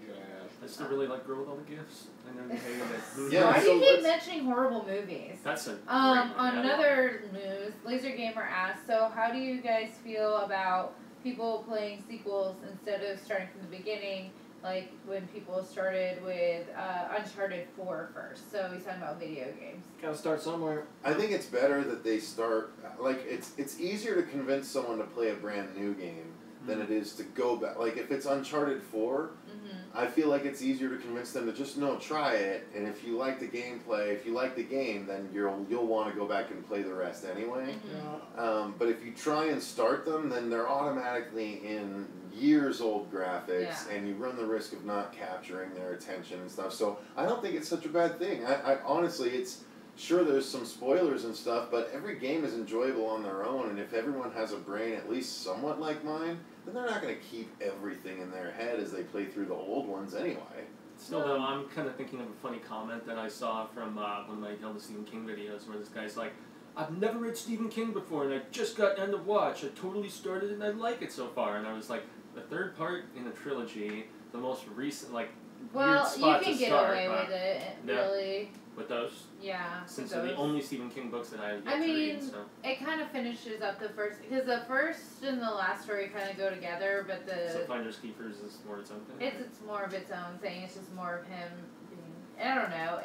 Speaker 1: I still really like Girl with All the Gifts. I know you hated
Speaker 4: it. Why do you keep mentioning horrible movies?
Speaker 1: That's a
Speaker 4: on another news, Laser Gamer asked, so how do you guys feel about people playing sequels instead of starting from the beginning? Like when people started with Uncharted 4 first. So he's talking about video games.
Speaker 3: Gotta start somewhere.
Speaker 2: I think it's better that they start, like, it's easier to convince someone to play a brand new game than it is to go back. Like, if it's Uncharted 4, I feel like it's easier to convince them to just, no, try it, and if you like the gameplay, if you like the game, then you'll want to go back and play the rest anyway. But if you try and start them, then they're automatically in years-old graphics, and you run the risk of not capturing their attention and stuff. So I don't think it's such a bad thing. I honestly, it's sure there's some spoilers and stuff, but every game is enjoyable on their own, and if everyone has a brain at least somewhat like mine, then they're not going to keep everything in their head as they play through the old ones anyway.
Speaker 1: Still, though, I'm kind of thinking of a funny comment that I saw from one of my Hilda Stephen King videos, where this guy's like, I've never read Stephen King before, and I just got End of Watch. I totally started it, and I like it so far. And I was like, the third part in a trilogy, the most recent, like, weird spot to start.
Speaker 4: You can get away with it, really.
Speaker 1: With those?
Speaker 4: Yeah.
Speaker 1: Since they're the only Stephen King books that I have yet to read. So.
Speaker 4: It kind of finishes up the first, because the first and the last story kind of go together, but
Speaker 1: So Finders Keepers is more its own thing?
Speaker 4: It's more of its own thing. It's just more of him being, I don't know.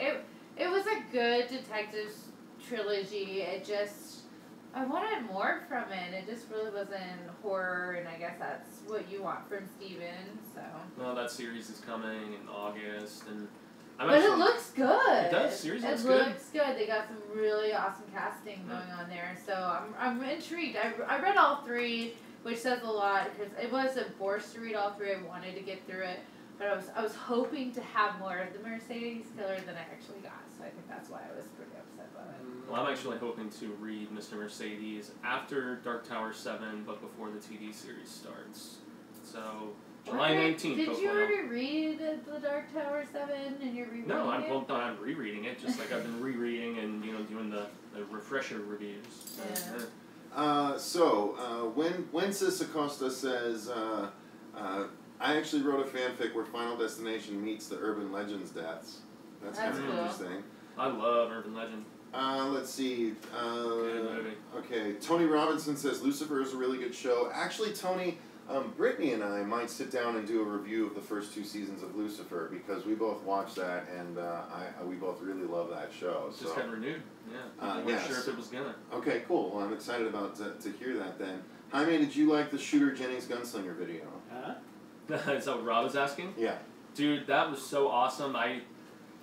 Speaker 4: It was a good detective trilogy. It just, I wanted more from it. It just really wasn't horror, and I guess that's what you want from Stephen, so.
Speaker 1: Well, that series is coming in August, and
Speaker 4: but it looks good.
Speaker 1: It does. Series looks
Speaker 4: good. It looks good. They got some really awesome casting going on there, so I'm intrigued. I read all three, which says a lot, because it was a force to read all three. I wanted to get through it, but I was hoping to have more of the Mercedes killer than I actually got, so I think that's why I was pretty upset about it.
Speaker 1: Well, I'm actually hoping to read Mr. Mercedes after Dark Tower 7, but before the TV series starts. So, July 19th.
Speaker 4: Did you already read the Dark Tower 7 and you're rereading
Speaker 1: No,
Speaker 4: it?
Speaker 1: I'm rereading it, just like I've been rereading and, doing the refresher reviews.
Speaker 2: When Acosta says, I actually wrote a fanfic where Final Destination meets the Urban Legends deaths. That's kind of
Speaker 4: cool.
Speaker 2: interesting.
Speaker 1: I love Urban Legend.
Speaker 2: Let's see.
Speaker 1: Good movie.
Speaker 2: Okay, Tony Robinson says Lucifer is a really good show. Actually, Tony, Brittany and I might sit down and do a review of the first 2 seasons of Lucifer, because we both watched that, and we both really love that show.
Speaker 1: Just got renewed. Yeah. We weren't sure if it was gonna.
Speaker 2: Okay, cool. Well, I'm excited about to hear that then. Jaime, did you like the Shooter Jennings Gunslinger video?
Speaker 1: Is that what Rob was asking?
Speaker 2: Yeah.
Speaker 1: Dude, that was so awesome.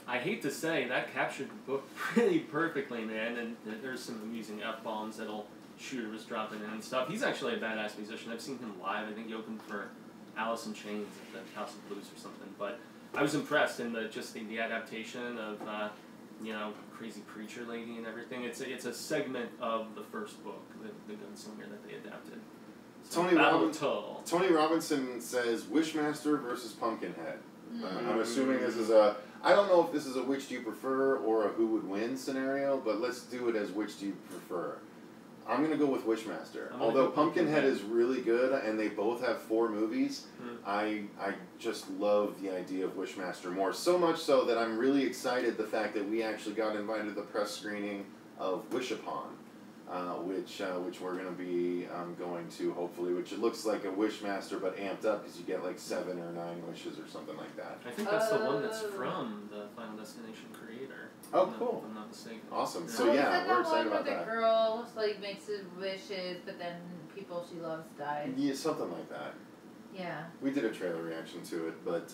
Speaker 1: I hate to say, that captured the book pretty perfectly, man, and there's some amusing F-bombs that'll Shooter was dropping in and stuff. He's actually a badass musician. I've seen him live. I think he opened for Alice in Chains at the House of Blues or something. But I was impressed in the adaptation of Crazy Preacher Lady and everything. It's a segment of the first book, the Gunslinger, that they adapted.
Speaker 2: Tony Robinson says Wishmaster versus Pumpkinhead. I'm assuming this is a... I don't know if this is a which do you prefer or a who would win scenario, but let's do it as which do you prefer. I'm going to go with Wishmaster. Although Pumpkinhead is really good and they both have 4 movies, I just love the idea of Wishmaster more. So much so that I'm really excited the fact that we actually got invited to the press screening of Wish Upon. Which we're going to be going to, hopefully, which it looks like a Wishmaster, but amped up because you get like 7 or 9 wishes or something like that.
Speaker 1: I think that's the one that's from the Final Destination creator.
Speaker 2: Oh, cool.
Speaker 1: If I'm not mistaken.
Speaker 2: Awesome. So yeah, we're excited about that.
Speaker 4: The girl like makes his wishes, but then people she loves die.
Speaker 2: Yeah, something like that.
Speaker 4: Yeah.
Speaker 2: We did a trailer reaction to it, but...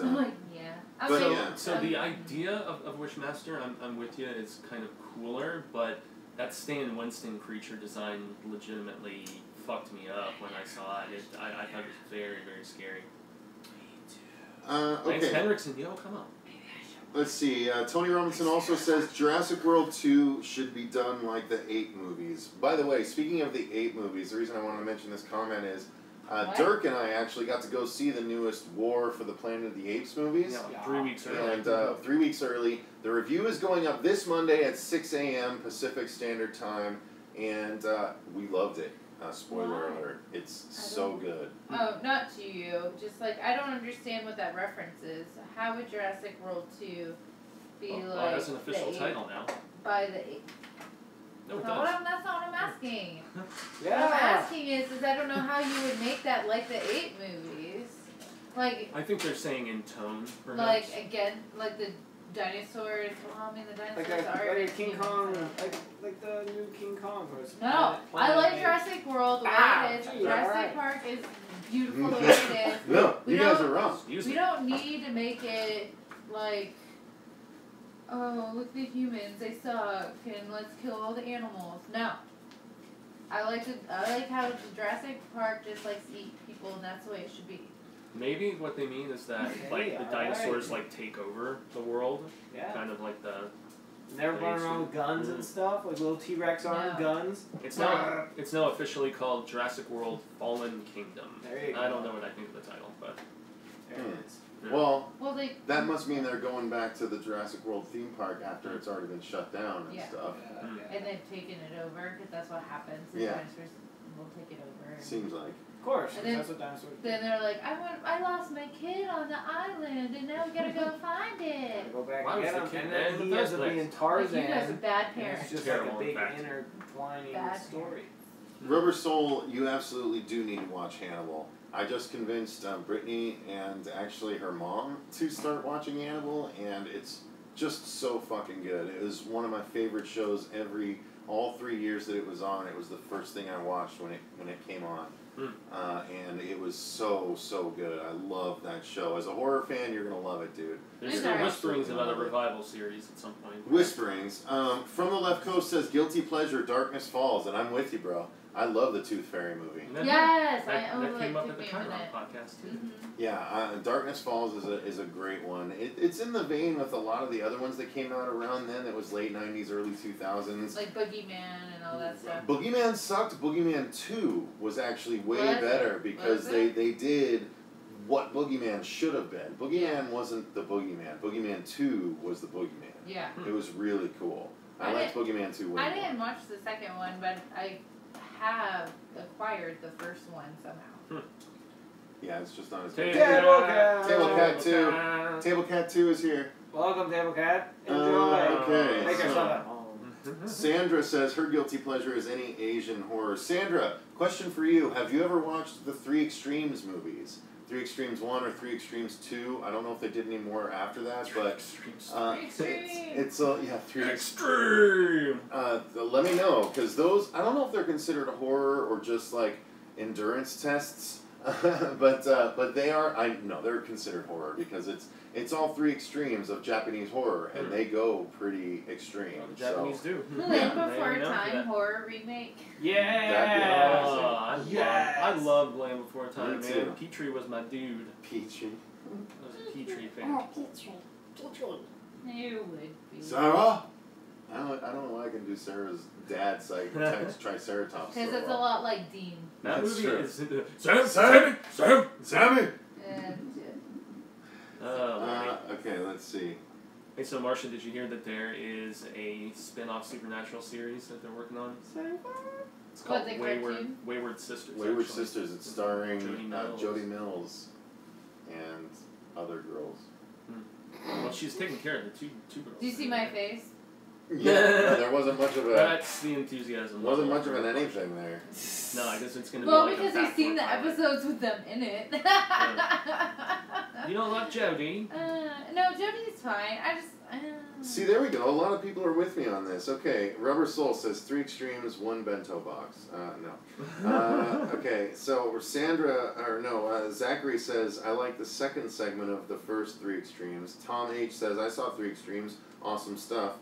Speaker 4: yeah.
Speaker 1: So the idea of Wishmaster, I'm with you, is kind of cooler, but that Stan Winston creature design legitimately fucked me up when I saw it. I thought it was very, very scary.
Speaker 2: Okay.
Speaker 1: Lance Henriksen, come on.
Speaker 2: Let's see. Tony Robinson also says Jurassic World 2 should be done like the 8 movies. By the way, speaking of the 8 movies, the reason I want to mention this comment is Dirk and I actually got to go see the newest War for the Planet of the Apes movies.
Speaker 1: Yeah, 3 weeks early.
Speaker 2: And 3 weeks early. The review is going up this Monday at 6 a.m. Pacific Standard Time, and we loved it. Spoiler alert. It's so good.
Speaker 4: Oh, not to you. Just like, I don't understand what that reference is. How would Jurassic World 2 be like...
Speaker 1: Well, that's an official title now.
Speaker 4: By the 8...
Speaker 1: No, it
Speaker 4: does. That's not what I'm asking. What I'm asking is I don't know how you would make that like the 8 movies. Like...
Speaker 1: I think they're saying in tone, perhaps.
Speaker 4: Like, again, like the dinosaurs... Well, I mean, the dinosaurs are...
Speaker 3: Like King Kong, like the new King Kong.
Speaker 4: No, I like Jurassic World the way it is. Jurassic Park is beautiful the way it is.
Speaker 2: No, you guys are wrong.
Speaker 4: We don't need to make it like... Oh, look, the humans, they suck, and let's kill all the animals. No. I like how Jurassic Park just likes to eat people, and that's the way it should be.
Speaker 1: Maybe what they mean is that like the dinosaurs like take over the world. Yeah. Kind of like the...
Speaker 3: They're running around with guns and stuff, like little T-Rex armed guns.
Speaker 1: It's now officially called Jurassic World Fallen Kingdom.
Speaker 3: There you go.
Speaker 1: I don't know what I think of the title, but...
Speaker 3: There it is.
Speaker 2: Well, that must mean they're going back to the Jurassic World theme park after it's already been shut down and stuff.
Speaker 4: Yeah. And they've taken it over, because that's what happens. The dinosaurs will take it over.
Speaker 2: Seems like.
Speaker 3: Of course, and that's what dinosaurs do.
Speaker 4: Then they're like, I lost my kid on the island, and now we gotta go find it.
Speaker 3: Go back and get him, and then he ends up being Tarzan.
Speaker 4: Like, you guys are bad parents.
Speaker 3: It's just like a big intertwining story.
Speaker 2: Rubber Soul, you absolutely do need to watch Hannibal. I just convinced Brittany and actually her mom to start watching Hannibal, and it's just so fucking good. It was one of my favorite shows all 3 years that it was on. It was the first thing I watched when it came on. And it was so good. I love that show. As a horror fan, you're going to love it, dude.
Speaker 1: There's still whisperings about a revival series at some point.
Speaker 2: Whisperings. From the Left Coast says, Guilty Pleasure, Darkness Falls, and I'm with you, bro. I love the Tooth Fairy movie.
Speaker 4: Yes!
Speaker 1: That came up at the Chiron podcast, too.
Speaker 2: Yeah, Darkness Falls is a great one. It's in the vein with a lot of the other ones that came out around then. That was late 90s, early 2000s.
Speaker 4: Like Boogeyman and all that stuff.
Speaker 2: Boogeyman sucked. Boogeyman 2 was actually way better because they did what Boogeyman should have been. Boogeyman wasn't the Boogeyman. Boogeyman 2 was the Boogeyman.
Speaker 4: Yeah.
Speaker 2: It was really cool. I liked Boogeyman 2 way more.
Speaker 4: I didn't watch the second one, but I have acquired the first one somehow.
Speaker 2: Yeah, it's just not as good.
Speaker 3: Tablecat
Speaker 2: 2. Tablecat 2 is here.
Speaker 3: Welcome, Tablecat. Enjoy.
Speaker 2: Okay.
Speaker 3: Make yourself at home.
Speaker 2: Sandra says her guilty pleasure is any Asian horror. Sandra, question for you. Have you ever watched the 3 Extremes movies? 3 Extremes 1 or 3 Extremes 2. I don't know if they did any more after that, but it's 3
Speaker 1: Extreme.
Speaker 2: Let me know, because those, I don't know if they're considered horror or just like endurance tests, but they are. They're considered horror because it's all 3 extremes of Japanese horror, and they go pretty extreme.
Speaker 1: Well, the Japanese do.
Speaker 4: Land Before Time horror remake.
Speaker 3: Yeah.
Speaker 1: I love Land Before Time, man. Petrie was my dude.
Speaker 2: Petrie.
Speaker 1: I was a Petrie fan.
Speaker 5: Oh, Petrie.
Speaker 4: You would be.
Speaker 2: Sarah, I don't know why I can do Sarah's dad's like Triceratops.
Speaker 4: Because it's a lot like Dean.
Speaker 1: That movie is
Speaker 2: Sammy.
Speaker 4: And
Speaker 2: okay, let's see.
Speaker 1: Hey, so Marcia, did you hear that there is a spin-off Supernatural series that they're working on? It's called Wayward Sisters.
Speaker 2: Wayward Sisters. It's starring Jody Mills and other girls.
Speaker 1: Well, she's taking care of the two girls.
Speaker 4: do you see my face?
Speaker 2: Yeah, no, there wasn't much of a.
Speaker 1: That's the enthusiasm.
Speaker 2: Wasn't much of an anything there.
Speaker 1: No, I guess it's gonna
Speaker 4: be. Well,
Speaker 1: like
Speaker 4: because you've seen the episodes with them in it.
Speaker 1: You don't love Jody.
Speaker 4: No, Jody's fine. I just.
Speaker 2: See, there we go. A lot of people are with me on this. Okay, Rubber Soul says 3 extremes, 1 bento box. No. Okay, so Zachary says, I like the second segment of the first 3 extremes. Tom H says, I saw 3 extremes. Awesome stuff.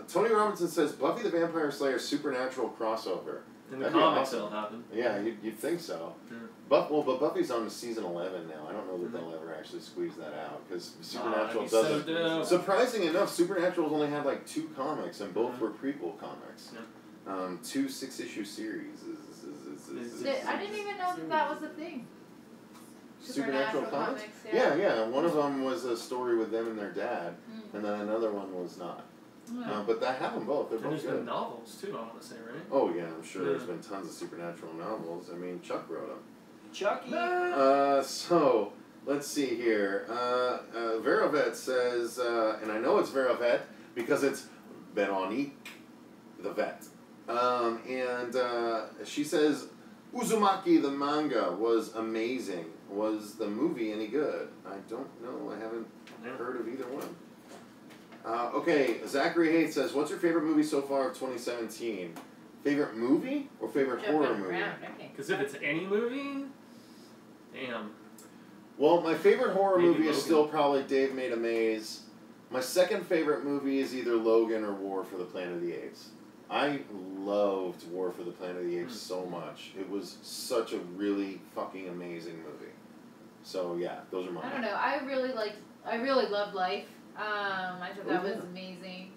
Speaker 2: Tony Robinson says, Buffy the Vampire Slayer Supernatural crossover.
Speaker 1: In the comics it'll happen.
Speaker 2: Yeah, you'd think so.
Speaker 1: Yeah.
Speaker 2: But Buffy's on season 11 now. I don't know that they'll ever actually squeeze that out because Supernatural doesn't.
Speaker 1: So
Speaker 2: surprising enough, Supernatural's only had like 2 comics, and both were prequel comics.
Speaker 1: Yeah.
Speaker 2: 2 6-issue series.
Speaker 4: I didn't even know that was a thing.
Speaker 2: Supernatural comics? Yeah. One of them was a story with them and their dad, and then another one was not. But I have them both. They're both
Speaker 1: there's
Speaker 2: good.
Speaker 1: been novels too, I want to say, right?
Speaker 2: Oh yeah, I'm sure there's been tons of Supernatural novels. I mean, Chuck wrote them.
Speaker 3: Chucky.
Speaker 2: So let's see here. Verovet says, and I know it's Verovet because it's Veronique, the vet. And she says, Uzumaki the manga was amazing. Was the movie any good? I don't know. I haven't heard of either one. Okay, Zachary Hayes says, what's your favorite movie so far of 2017? Favorite movie or favorite horror movie?
Speaker 1: Because if it's any movie, damn.
Speaker 2: Well, my favorite horror movie is still probably Dave Made a Maze. My second favorite movie is either Logan or War for the Planet of the Apes. I loved War for the Planet of the Apes so much. It was such a really fucking amazing movie. So yeah, those are mine.
Speaker 4: I don't know. I really loved Life. I thought that was amazing.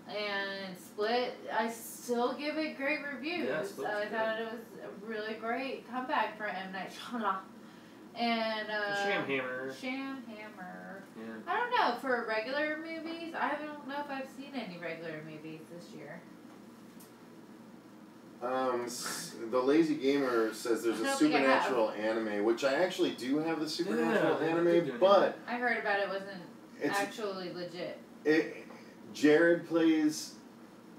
Speaker 4: And Split, I still give it great reviews.
Speaker 1: Yeah,
Speaker 4: I thought it was a really great comeback for M. Night Shyamalan. And
Speaker 1: Shamhammer.
Speaker 4: Yeah. I don't know, for regular movies, I don't know if I've seen any regular movies this year.
Speaker 2: The Lazy Gamer says there's a Supernatural anime, which I actually do have the Supernatural anime, but
Speaker 4: I heard about it wasn't actually legit.
Speaker 2: Jared plays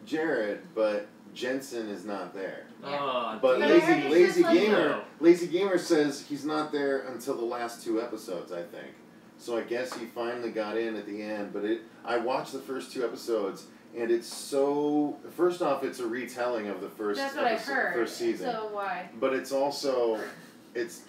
Speaker 2: Jared, but Jensen is not there.
Speaker 1: Yeah.
Speaker 2: But Lazy Gamer says he's not there until the last 2 episodes, I think. So I guess he finally got in at the end. But I watched the first 2 episodes, and it's so. First off, it's a retelling of the first.
Speaker 4: That's what I heard.
Speaker 2: First season.
Speaker 4: So why?
Speaker 2: But it's also, it's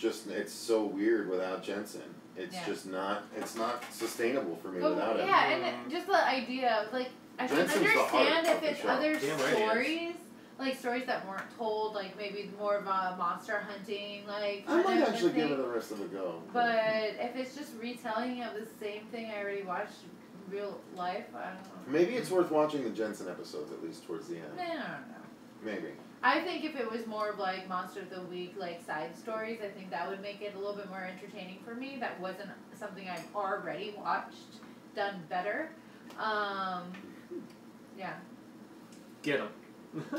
Speaker 2: so weird without Jensen. It's just not. It's not sustainable for me without him.
Speaker 4: Yeah, and just the idea of I can understand if it's other stories. Like stories that weren't told, like maybe more of a monster hunting, like.
Speaker 2: I might actually give it the rest of a go.
Speaker 4: But if it's just retelling of the same thing I already watched in real life, I don't know.
Speaker 2: Maybe it's worth watching the Jensen episodes at least towards the end.
Speaker 4: I don't know.
Speaker 2: Maybe.
Speaker 4: I think if it was more of like Monster of the Week, like side stories, I think that would make it a little bit more entertaining for me. That wasn't something I've already watched done better. Yeah.
Speaker 1: Get him.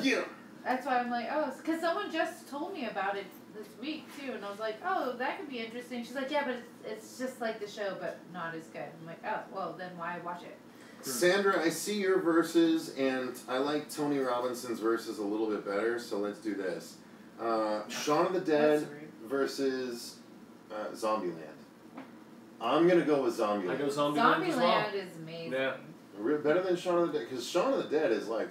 Speaker 2: Yeah.
Speaker 4: That's why I'm like, oh, because someone just told me about it this week too, and I was like, oh, that could be interesting. She's like, yeah, but it's just like the show, but not as good. I'm like, oh, well, then why watch it?
Speaker 2: Sandra, I see your verses, and I like Tony Robinson's verses a little bit better, so let's do this. Shaun of the Dead versus Zombieland. I'm going to go with Zombieland.
Speaker 1: I go Zombieland as well.
Speaker 4: Zombieland is amazing.
Speaker 2: Yeah. Better than Shaun of the Dead, because Shaun of the Dead is like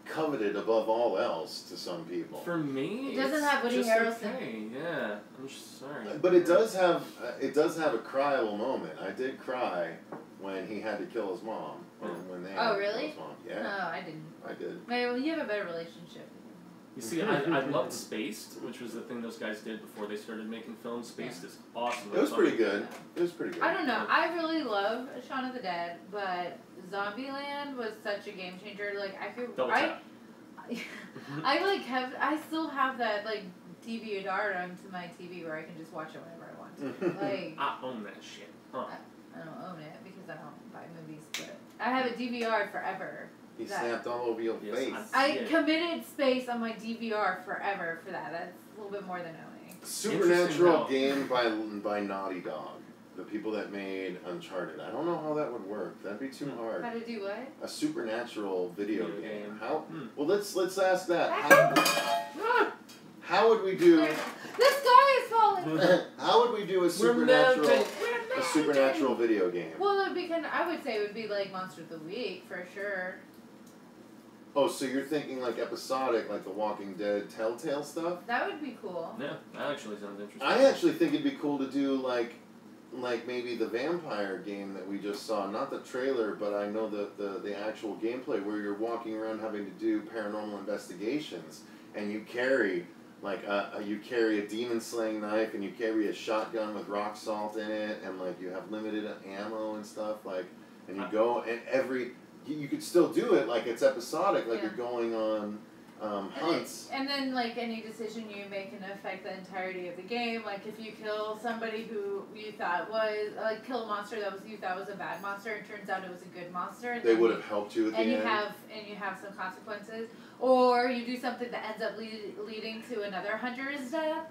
Speaker 2: coveted above all else to some people.
Speaker 1: For me,
Speaker 4: it doesn't have Woody Harrelson.
Speaker 1: Okay. Yeah, I'm just sorry.
Speaker 2: But it does have a cryable moment. I did cry when he had to kill his mom. When they had to kill his mom. Yeah.
Speaker 4: No, I didn't.
Speaker 2: I did.
Speaker 4: Well, you have a better relationship.
Speaker 1: You see, I loved Spaced, which was the thing those guys did before they started making films. Spaced is awesome.
Speaker 2: It was pretty good. It was pretty good.
Speaker 4: I don't know. I really love Shaun of the Dead, but Zombieland was such a game changer. Like I could, I still have that like DVR onto my TV where I can just watch it whenever I want to. Like
Speaker 1: I own that shit. Huh.
Speaker 4: I don't own it because I don't buy movies, but I have it DVR forever.
Speaker 2: He snapped all over your face.
Speaker 4: I committed space on my DVR forever for that. That's a little bit more than owning.
Speaker 2: Supernatural game by Naughty Dog. The people that made Uncharted. I don't know how that would work. That'd be too hard.
Speaker 4: How to do what?
Speaker 2: A supernatural video game. How? Well, let's ask that. How would we do?
Speaker 4: This guy is falling.
Speaker 2: How would we do a supernatural video game?
Speaker 4: Well, it would be I would say it would be like Monster of the Week for sure.
Speaker 2: Oh, so you're thinking like episodic, like the Walking Dead Telltale stuff?
Speaker 4: That would be cool.
Speaker 1: Yeah, that actually sounds interesting.
Speaker 2: I actually think it'd be cool to do like maybe the vampire game that we just saw. Not the trailer, but I know the actual gameplay where you're walking around having to do paranormal investigations, and you carry you carry a demon slaying knife, and you carry a shotgun with rock salt in it, and like you have limited ammo and stuff, like, and you go and you could still do it like it's episodic, like you're going on hunts.
Speaker 4: And then like any decision you make can affect the entirety of the game. Like if you kill somebody who you thought was kill a monster that you thought was a bad monster, and turns out it was a good monster.
Speaker 2: They would have helped you at the end.
Speaker 4: And you have some consequences, or you do something that ends up leading to another hunter's death.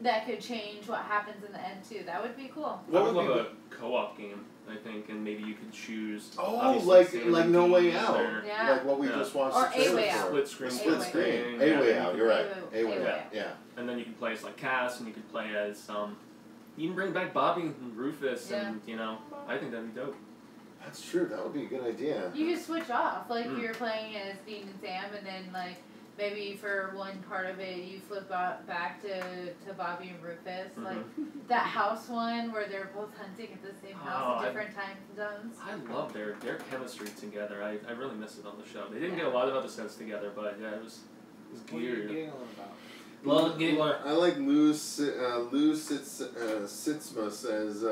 Speaker 4: That could change what happens in the end too. That would be cool.
Speaker 1: I would love a co-op game, I think, and maybe you could choose.
Speaker 2: Oh, like No Way Out. Like what we just watched.
Speaker 4: Or A Way Out.
Speaker 1: Split screen.
Speaker 2: A Way Out. You're right. A Way Out. Yeah.
Speaker 1: And then you can play as like Cass, and you could play as you can bring back Bobby and Rufus, and I think that'd be dope.
Speaker 2: That's true. That would be a good idea.
Speaker 4: You could switch off, like you're playing as Dean and Sam, and then like. Maybe for one part of it, you flip back to Bobby and Rufus. Like that house one where they're both hunting at the same house at different time zones.
Speaker 1: I love their chemistry together. I really miss it on the show. They didn't get a lot of episodes together, but yeah, it was geared.
Speaker 3: What are you giggling about?
Speaker 2: I like Lou Sitzma says,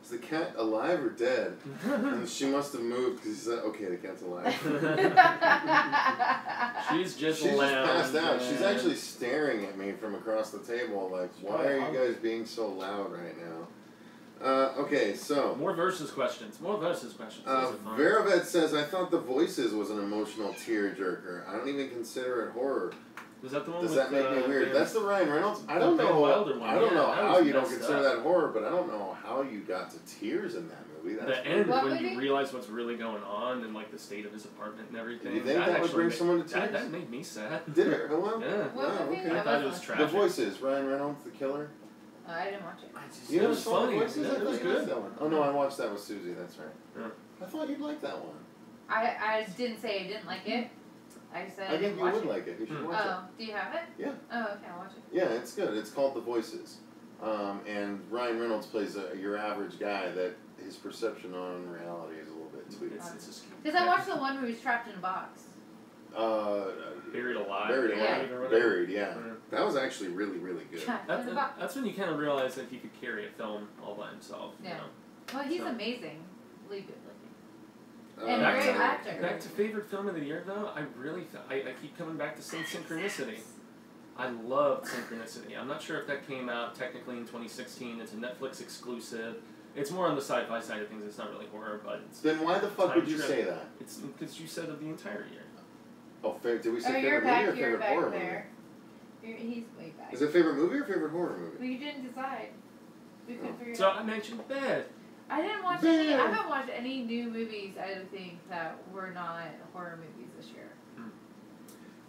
Speaker 2: is the cat alive or dead? And she must have moved because he said, okay, the cat's alive.
Speaker 1: She's just
Speaker 2: passed out. She's actually staring at me from across the table like, why are you guys being so loud right now? Okay, so...
Speaker 1: More versus questions.
Speaker 2: Veravet says, I thought The Voices was an emotional tearjerker. I don't even consider it horror.
Speaker 1: Is that the one
Speaker 2: Does that make me weird? That's the Ryan Reynolds. I don't know how you don't consider that horror, but I don't know how you got to tears in that movie. That's
Speaker 1: the end when you realize what's really going on and like the state of his apartment and everything.
Speaker 2: Do you think that would bring someone to tears?
Speaker 1: That made me sad.
Speaker 2: Did it? Well,
Speaker 1: yeah.
Speaker 2: Wow, okay.
Speaker 1: I thought it was tragic.
Speaker 2: The Voices. Ryan Reynolds, the killer.
Speaker 4: I didn't watch it.
Speaker 2: You
Speaker 1: know, it was funny.
Speaker 2: It was good. Oh no, I watched that with Susie. That's right.
Speaker 1: Yeah.
Speaker 2: I thought you'd like that one.
Speaker 4: I didn't say I didn't like it. I said
Speaker 2: I think you would like it. You should watch it.
Speaker 4: Oh, do you have it?
Speaker 2: Yeah.
Speaker 4: Oh, okay, I'll watch it.
Speaker 2: Yeah, it's good. It's called The Voices. And Ryan Reynolds plays your average guy that his perception on reality is a little bit tweaked.
Speaker 4: Because I watched the one where he was trapped in a box.
Speaker 1: Buried Alive.
Speaker 2: Buried, yeah. That was actually really, really good.
Speaker 1: That's when you kind of realize that he could carry a film all by himself.
Speaker 4: Yeah.
Speaker 1: You know?
Speaker 4: Well, he's amazingly good looking. And
Speaker 1: back
Speaker 4: great actor.
Speaker 1: Back to favorite film of the year, though, I keep coming back to Synchronicity. I loved Synchronicity. I'm not sure if that came out technically in 2016. It's a Netflix exclusive. It's more on the sci-fi side of things. It's not really horror, but it's...
Speaker 2: Then why the fuck would you say that?
Speaker 1: It's because you said of the entire year.
Speaker 2: Oh, did we say favorite movie or favorite horror movie?
Speaker 4: He's way back.
Speaker 2: Is it favorite movie or favorite horror movie?
Speaker 4: Well, you didn't decide. We couldn't figure it
Speaker 1: So
Speaker 4: out.
Speaker 1: I mentioned Bad.
Speaker 4: I didn't watch any. I haven't watched any new movies. I don't think that were not horror movies this year.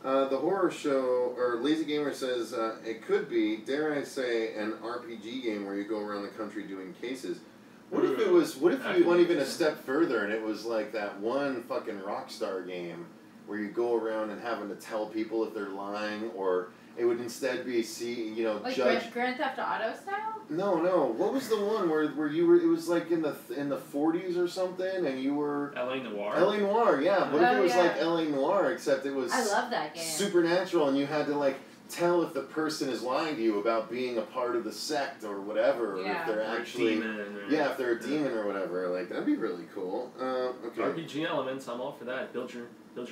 Speaker 2: The horror show, or Lazy Gamer says, it could be, dare I say, an RPG game where you go around the country doing cases. What if it was? What if you went even a step further and it was like that one fucking Rockstar game where you go around and having to tell people if they're lying, or It would instead be
Speaker 4: like
Speaker 2: Judge.
Speaker 4: Grand Theft Auto style.
Speaker 2: No. What was the one where you were? It was like in the 40s or something, and you were.
Speaker 1: L.A. Noire.
Speaker 2: L.A. Noire, yeah. What if it was like L.A. Noire, except it was.
Speaker 4: I love that game.
Speaker 2: Supernatural, and you had to like tell if the person is lying to you about being a part of the sect or whatever, or if they're actually. If they're a demon or whatever. Like that'd be really cool. Okay.
Speaker 1: RPG elements, I'm all for that. Build your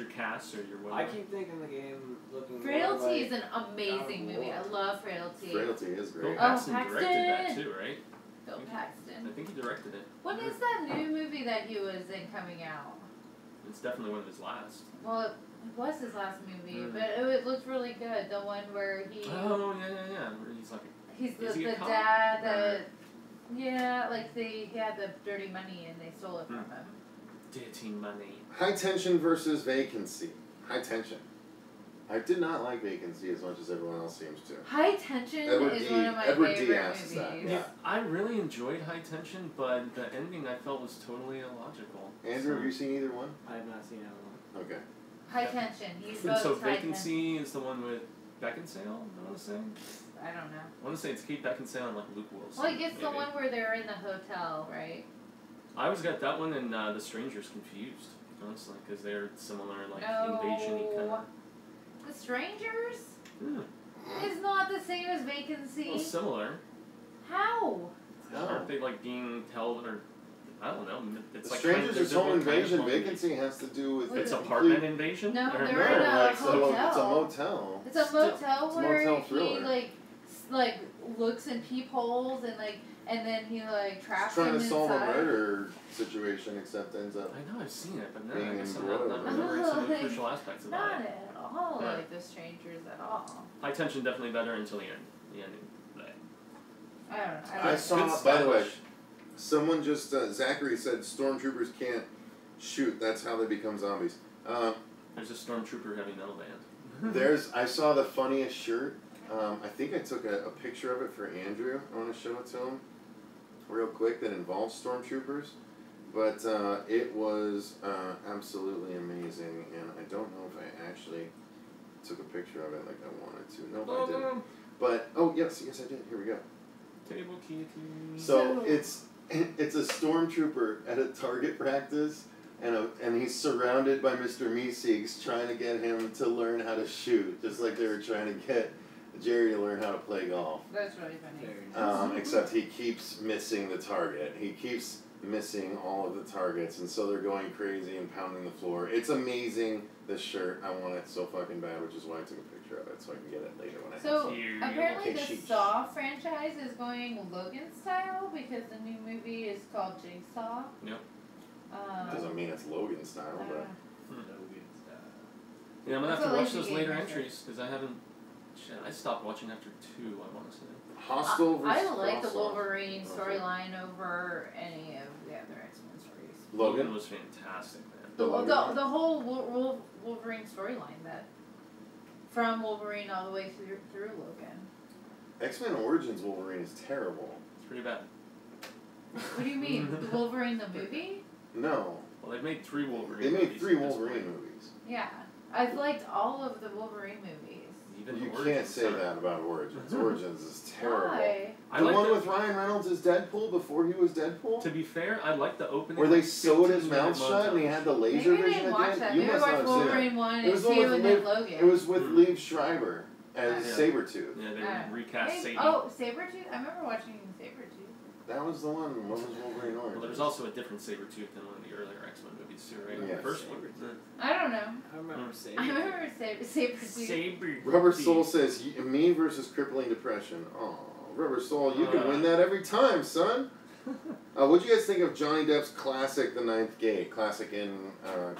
Speaker 1: cast or your whatever.
Speaker 3: I keep thinking the game looking.
Speaker 4: Frailty is an amazing movie. I love Frailty.
Speaker 2: Frailty is great.
Speaker 1: Bill Paxton directed that too, right?
Speaker 4: Bill Paxton.
Speaker 1: I think he directed it.
Speaker 4: When is that new movie that he was in coming out?
Speaker 1: It's definitely one of his last.
Speaker 4: Well, it was his last movie, but it looked really good. The one where he.
Speaker 1: Oh yeah. Where he's like.
Speaker 4: He's the dad that. Yeah, like he had the dirty money and they stole it from him.
Speaker 1: Dirty money.
Speaker 2: High Tension versus Vacancy. High Tension. I did not like Vacancy as much as everyone else seems to.
Speaker 4: High Tension is one of my favorite movies.
Speaker 2: Yeah.
Speaker 1: I really enjoyed High Tension, but the ending I felt was totally illogical.
Speaker 2: Andrew, have you seen either one?
Speaker 3: I have not seen either one.
Speaker 2: Okay.
Speaker 4: High Tension.
Speaker 1: So Vacancy is the one with Beckinsale, I want to say?
Speaker 4: I don't know.
Speaker 1: I want to say it's Kate Beckinsale and like Luke Wilson.
Speaker 4: Well, I guess the one where they're in the hotel, right?
Speaker 1: I always got that one and The Strangers confused, honestly, because they're similar, like invasion-y kind of.
Speaker 4: The Strangers? Is not the same as Vacancy.
Speaker 1: Well, similar.
Speaker 4: How?
Speaker 1: Aren't they like being held or I don't know. It's
Speaker 2: the
Speaker 1: like
Speaker 2: Strangers is home invasion. Vacancy has to do with
Speaker 1: it's apartment invasion.
Speaker 4: No, they're in a hotel.
Speaker 2: It's a motel.
Speaker 4: It's a motel where
Speaker 2: thriller.
Speaker 4: he like looks in peepholes and then he like traps him inside.
Speaker 2: Trying to solve a murder situation, except ends up.
Speaker 1: I know I've seen it, but no,
Speaker 2: being
Speaker 1: I guess I'm not remembering some of the crucial aspects of
Speaker 4: not
Speaker 1: it.
Speaker 4: at all like The Strangers at all.
Speaker 1: High Tension definitely better until the end. The ending.
Speaker 4: I don't know.
Speaker 2: I saw. By the way, someone just Zachary said stormtroopers can't shoot. That's how they become zombies.
Speaker 1: There's a stormtrooper heavy metal band.
Speaker 2: I saw the funniest shirt. I think I took a picture of it for Andrew. I want to show it to him real quick that involves stormtroopers. But it was absolutely amazing, and I don't know if I actually took a picture of it like I wanted to. No, I didn't. But, yes, I did. Here we go.
Speaker 1: Table kitty.
Speaker 2: So it's a stormtrooper at a target practice, and he's surrounded by Mr. Meeseeks trying to get him to learn how to shoot, just like they were trying to get Jerry to learn how to play golf.
Speaker 4: That's really funny.
Speaker 2: Except he keeps missing the target. He keeps missing all of the targets, and so they're going crazy and pounding the floor. It's amazing, this shirt. I want it so fucking bad, which is why I took a picture of it, so I can get it later when I have it.
Speaker 4: Apparently the Saw franchise is going Logan style because the new movie is called Jigsaw.
Speaker 1: Yep.
Speaker 2: Doesn't mean it's Logan style, but...
Speaker 3: Logan style.
Speaker 1: Yeah, I'm going to have to watch those later entries, because I haven't... I stopped watching after 2, I want to say.
Speaker 2: Hostile versus
Speaker 4: I like the Wolverine storyline over any of the other X-Men stories.
Speaker 1: Logan was fantastic, man.
Speaker 4: The whole Wolverine storyline, that from Wolverine all the way through Logan.
Speaker 2: X-Men Origins Wolverine is terrible.
Speaker 1: It's pretty bad.
Speaker 4: What do you mean? The Wolverine the movie?
Speaker 2: No.
Speaker 1: Well, they've made 3 Wolverine
Speaker 2: movies. They made 3
Speaker 1: movies
Speaker 2: Wolverine movies.
Speaker 4: Yeah. I've liked all of the Wolverine movies.
Speaker 2: You can't say that about Origins. Origins is terrible.
Speaker 4: Why?
Speaker 2: The one with Ryan Reynolds as Deadpool before he was Deadpool?
Speaker 1: To be fair, I like the opening.
Speaker 2: Where they sewed his mouth shut and he had the laser vision
Speaker 4: Maybe I didn't watch that.
Speaker 2: You
Speaker 4: Maybe I watched Wolverine 1 and 2 and then Logan.
Speaker 2: It was with Liev Schreiber as Sabretooth.
Speaker 1: Yeah, they recast Sadie.
Speaker 4: Oh, Sabretooth? I remember watching Sabretooth.
Speaker 2: That was the one. What was Wolverine Origins?
Speaker 1: Well, there was also a different Sabretooth than one of the earlier X-Men movies too, right?
Speaker 2: Yeah.
Speaker 1: The first one.
Speaker 4: I don't know.
Speaker 3: I remember
Speaker 4: Sabretooth.
Speaker 2: Rubber Soul says, me versus crippling depression. Oh, Rubber Soul, you can win that every time, son. What'd you guys think of Johnny Depp's classic, The Ninth Gate? Classic in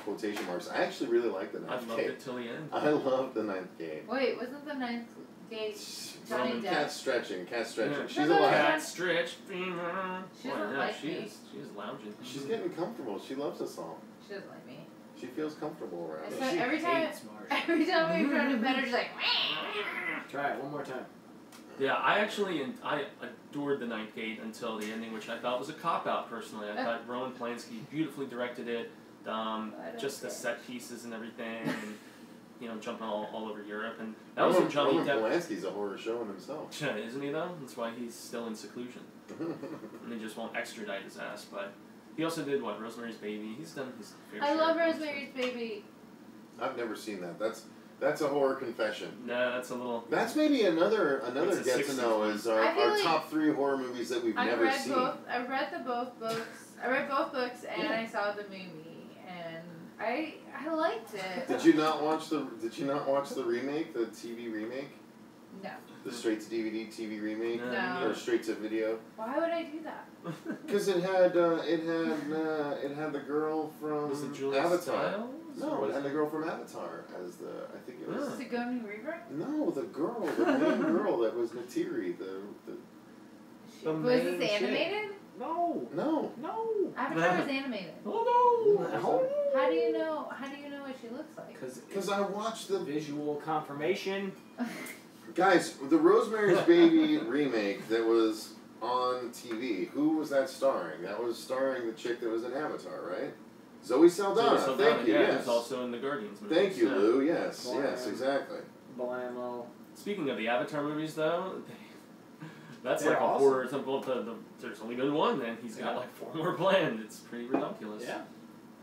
Speaker 2: quotation marks. I actually really like The Ninth Gate.
Speaker 1: I loved it till the end.
Speaker 2: I love The Ninth Gate.
Speaker 4: Wait, wasn't The Ninth Gate Johnny Depp?
Speaker 2: Cat stretching.
Speaker 1: Yeah.
Speaker 2: She's alive.
Speaker 1: Cat stretch.
Speaker 4: She doesn't like me.
Speaker 1: She's lounging.
Speaker 2: She's getting comfortable. She loves us all.
Speaker 4: She doesn't like me.
Speaker 2: She feels comfortable around us.
Speaker 4: Every time we try to pet her, she's like...
Speaker 3: Try it one more time.
Speaker 1: Yeah, I adored The Ninth Gate until the ending, which I thought was a cop-out, personally. I thought Roman Polanski beautifully directed it, just the set pieces and everything. And jumping all over Europe, and that was in Johnny Depp.
Speaker 2: Polanski's a horror show in himself.
Speaker 1: Isn't he though? That's why he's still in seclusion. And they just won't extradite his ass. But he also did Rosemary's Baby. He's done his fair share.
Speaker 4: I love Rosemary's Baby.
Speaker 2: I've never seen that. That's a horror confession.
Speaker 1: No, that's a little.
Speaker 2: That's maybe another get to know is our
Speaker 4: like
Speaker 2: top 3 horror movies that we've never seen.
Speaker 4: I read both books. I read both books and I saw the movie, and I liked it.
Speaker 2: Did you not watch the remake, the TV remake?
Speaker 4: No.
Speaker 2: The straight to DVD TV remake?
Speaker 4: No.
Speaker 2: Or straight to video?
Speaker 4: Why would I do that?
Speaker 2: Because it had the girl from
Speaker 1: Was it Julia
Speaker 2: Avatar.
Speaker 1: Stiles?
Speaker 2: No, it had the girl from Avatar as I think it was.
Speaker 4: Sigourney Weaver?
Speaker 2: No, the main girl that was Natiri,
Speaker 4: Was this animated?
Speaker 3: No.
Speaker 4: Avatar was animated.
Speaker 3: Oh no.
Speaker 4: How do you know what she looks like?
Speaker 2: Because I watched the
Speaker 3: visual confirmation.
Speaker 2: Guys, the Rosemary's Baby remake that was on TV, who was that starring? That was starring the chick that was in Avatar, right? Zoe Saldana. Thank you.
Speaker 1: Yeah,
Speaker 2: yes.
Speaker 1: who's also in the Guardians movies.
Speaker 2: Thank you, Lou. Yes, exactly.
Speaker 3: Blammo.
Speaker 1: Speaking of the Avatar movies, though, that's like
Speaker 3: awesome.
Speaker 1: a horror example. There's only been one, and he's got like 4 more planned. It's pretty ridiculous.
Speaker 3: Yeah.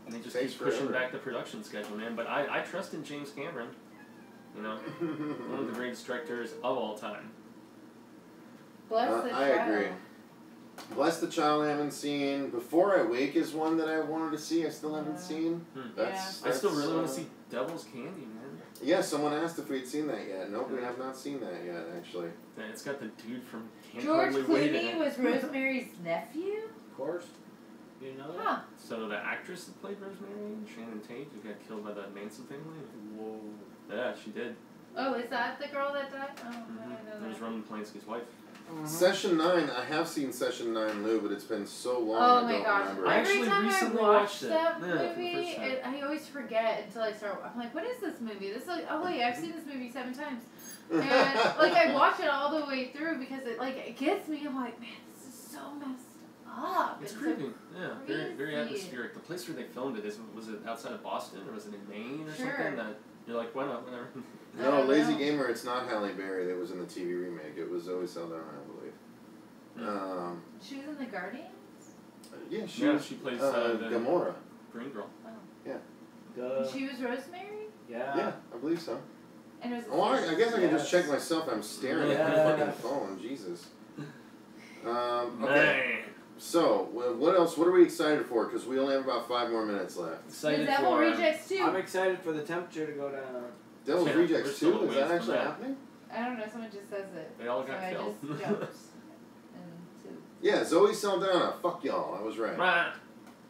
Speaker 1: And they just keep pushing back the production schedule, man. But I trust in James Cameron. One of the greatest directors of all time.
Speaker 4: Bless the Child.
Speaker 2: I agree. Bless the Child I haven't seen. Before I Wake is one that I wanted to see. I still haven't seen.
Speaker 1: I still really want to see Devil's Candy, man.
Speaker 2: Yeah, someone asked if we'd seen that yet. Nope, we have not seen that yet, actually.
Speaker 1: Yeah, it's got the dude from
Speaker 4: George Clooney was Rosemary's nephew?
Speaker 3: Of course. You know that?
Speaker 4: Huh.
Speaker 1: So the actress that played Rosemary, Shannon Tate, who got killed by the Manson family?
Speaker 3: Whoa.
Speaker 1: Yeah, she did.
Speaker 4: Oh, is that the girl that died? Oh, I know that.
Speaker 1: It was Roman Polanski's wife.
Speaker 2: Session 9, I have seen Session 9, Lou, but it's been so long I don't remember.
Speaker 4: Every time I watch that
Speaker 1: Yeah,
Speaker 4: movie, I always forget until I start. I'm like, what is this movie? I've seen this movie 7 times. And I watch it all the way through because it gets me. I'm like, man, this is so messed up.
Speaker 1: It's creepy. Yeah, very atmospheric. The place where they filmed it, was it outside of Boston or was it in Maine or something? That you're like, why not? Whatever.
Speaker 2: No, Lazy Gamer, it's not Halle Berry that was in the TV remake. It was Zoe Saldana, I believe.
Speaker 4: She was in The Guardians?
Speaker 2: Yeah, she
Speaker 1: plays
Speaker 2: Gamora.
Speaker 1: Green Girl.
Speaker 4: Oh.
Speaker 2: Yeah.
Speaker 4: She was Rosemary?
Speaker 2: Yeah, I believe so.
Speaker 4: And it was
Speaker 2: I guess I can just check myself. I'm staring at my fucking phone. Jesus. Okay. So, what else? What are we excited for? Because we only have about 5 more minutes left.
Speaker 4: Excited Devil Rejects 2.
Speaker 3: I'm excited for the temperature to go down.
Speaker 2: Devil's Rejects 2? Is that actually happening?
Speaker 4: I don't know. Someone just says it.
Speaker 1: They all got killed.
Speaker 4: I just jumped.
Speaker 2: Yeah, Zoe Saldana. Fuck y'all. I was right.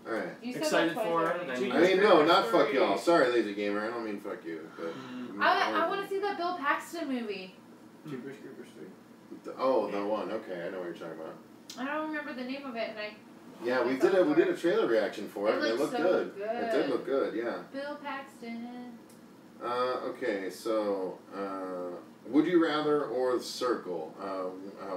Speaker 1: Alright. Excited for it?
Speaker 2: I mean, no, not fuck y'all. Sorry, Lazy Gamer. I don't mean fuck you. But
Speaker 4: I want to see that Bill Paxton movie.
Speaker 3: Jeepers Creepers 3.
Speaker 2: Oh, the one. Okay, I know what you're talking about.
Speaker 4: I don't remember the name of it, and
Speaker 2: Yeah, we did a trailer reaction for it. It looked good.
Speaker 4: good.
Speaker 2: It did look good. Yeah.
Speaker 4: Bill Paxton.
Speaker 2: Okay, so Would You Rather or The Circle?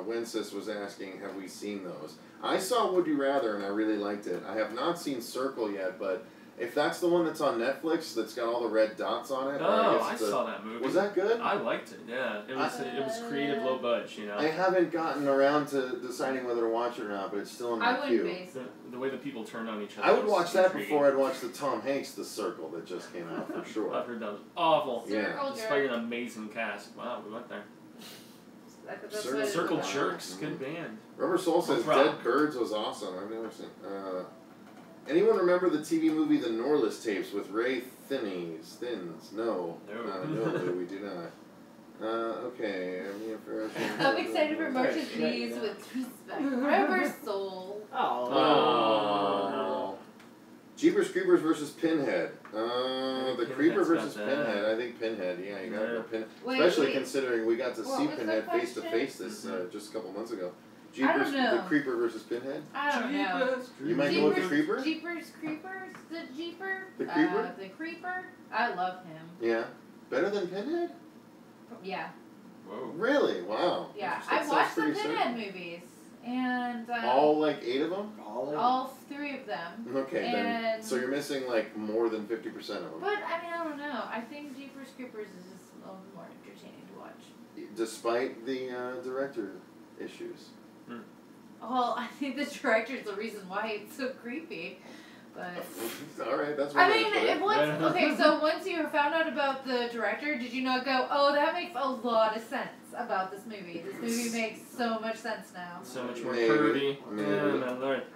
Speaker 2: Wences was asking, have we seen those? I saw Would You Rather and I really liked it. I have not seen Circle yet, but if that's the one that's on Netflix that's got all the red dots on it.
Speaker 1: Oh, I saw that movie.
Speaker 2: Was that good?
Speaker 1: I liked it, yeah. It was creative, low budge,
Speaker 2: I haven't gotten around to deciding whether to watch it or not, but it's still in my queue.
Speaker 1: The way the people turn on each other.
Speaker 2: I would watch that before I'd watch the Tom Hanks The Circle that just came out for sure.
Speaker 1: I've heard that was awful.
Speaker 2: Yeah.
Speaker 1: Despite an amazing cast. Wow, we went there. Circle Jerks, good band.
Speaker 2: Rubber Soul says Dead Birds was awesome. I've never seen. Anyone remember the TV movie The Norliss Tapes with Ray Thins? No. No, we do not. Okay.
Speaker 4: I'm excited for Marcia's knees with respect. Rubber Soul.
Speaker 2: Oh. Jeepers Creepers versus Pinhead. The Creeper versus Pinhead. I think Pinhead. Yeah, you gotta go Pinhead. Especially considering we got to see Pinhead face to face this just a couple months ago. Jeepers, the Creeper versus Pinhead?
Speaker 4: I don't know.
Speaker 2: You might go with the Creeper?
Speaker 4: Jeepers Creepers? The Jeeper?
Speaker 2: The Creeper?
Speaker 4: The Creeper? I love him.
Speaker 2: Yeah. Better than Pinhead?
Speaker 4: Yeah.
Speaker 2: Whoa. Really? Wow.
Speaker 4: Yeah. I've watched the Pinhead movies. And
Speaker 2: all like 8 of them?
Speaker 4: All 3 of them. them.
Speaker 2: Okay, then. So you're missing like more than 50% of them.
Speaker 4: But I mean, I don't know. I think Jeepers Creepers is just a little more entertaining to watch. Despite
Speaker 2: the director issues.
Speaker 4: Well, I think the director's the reason why it's so creepy. But
Speaker 2: all right, that's what
Speaker 4: I mean. Okay, so once you found out about the director, did you not go, "Oh, that makes a lot of sense about this movie. This movie makes so much sense now."
Speaker 1: So much more curvy.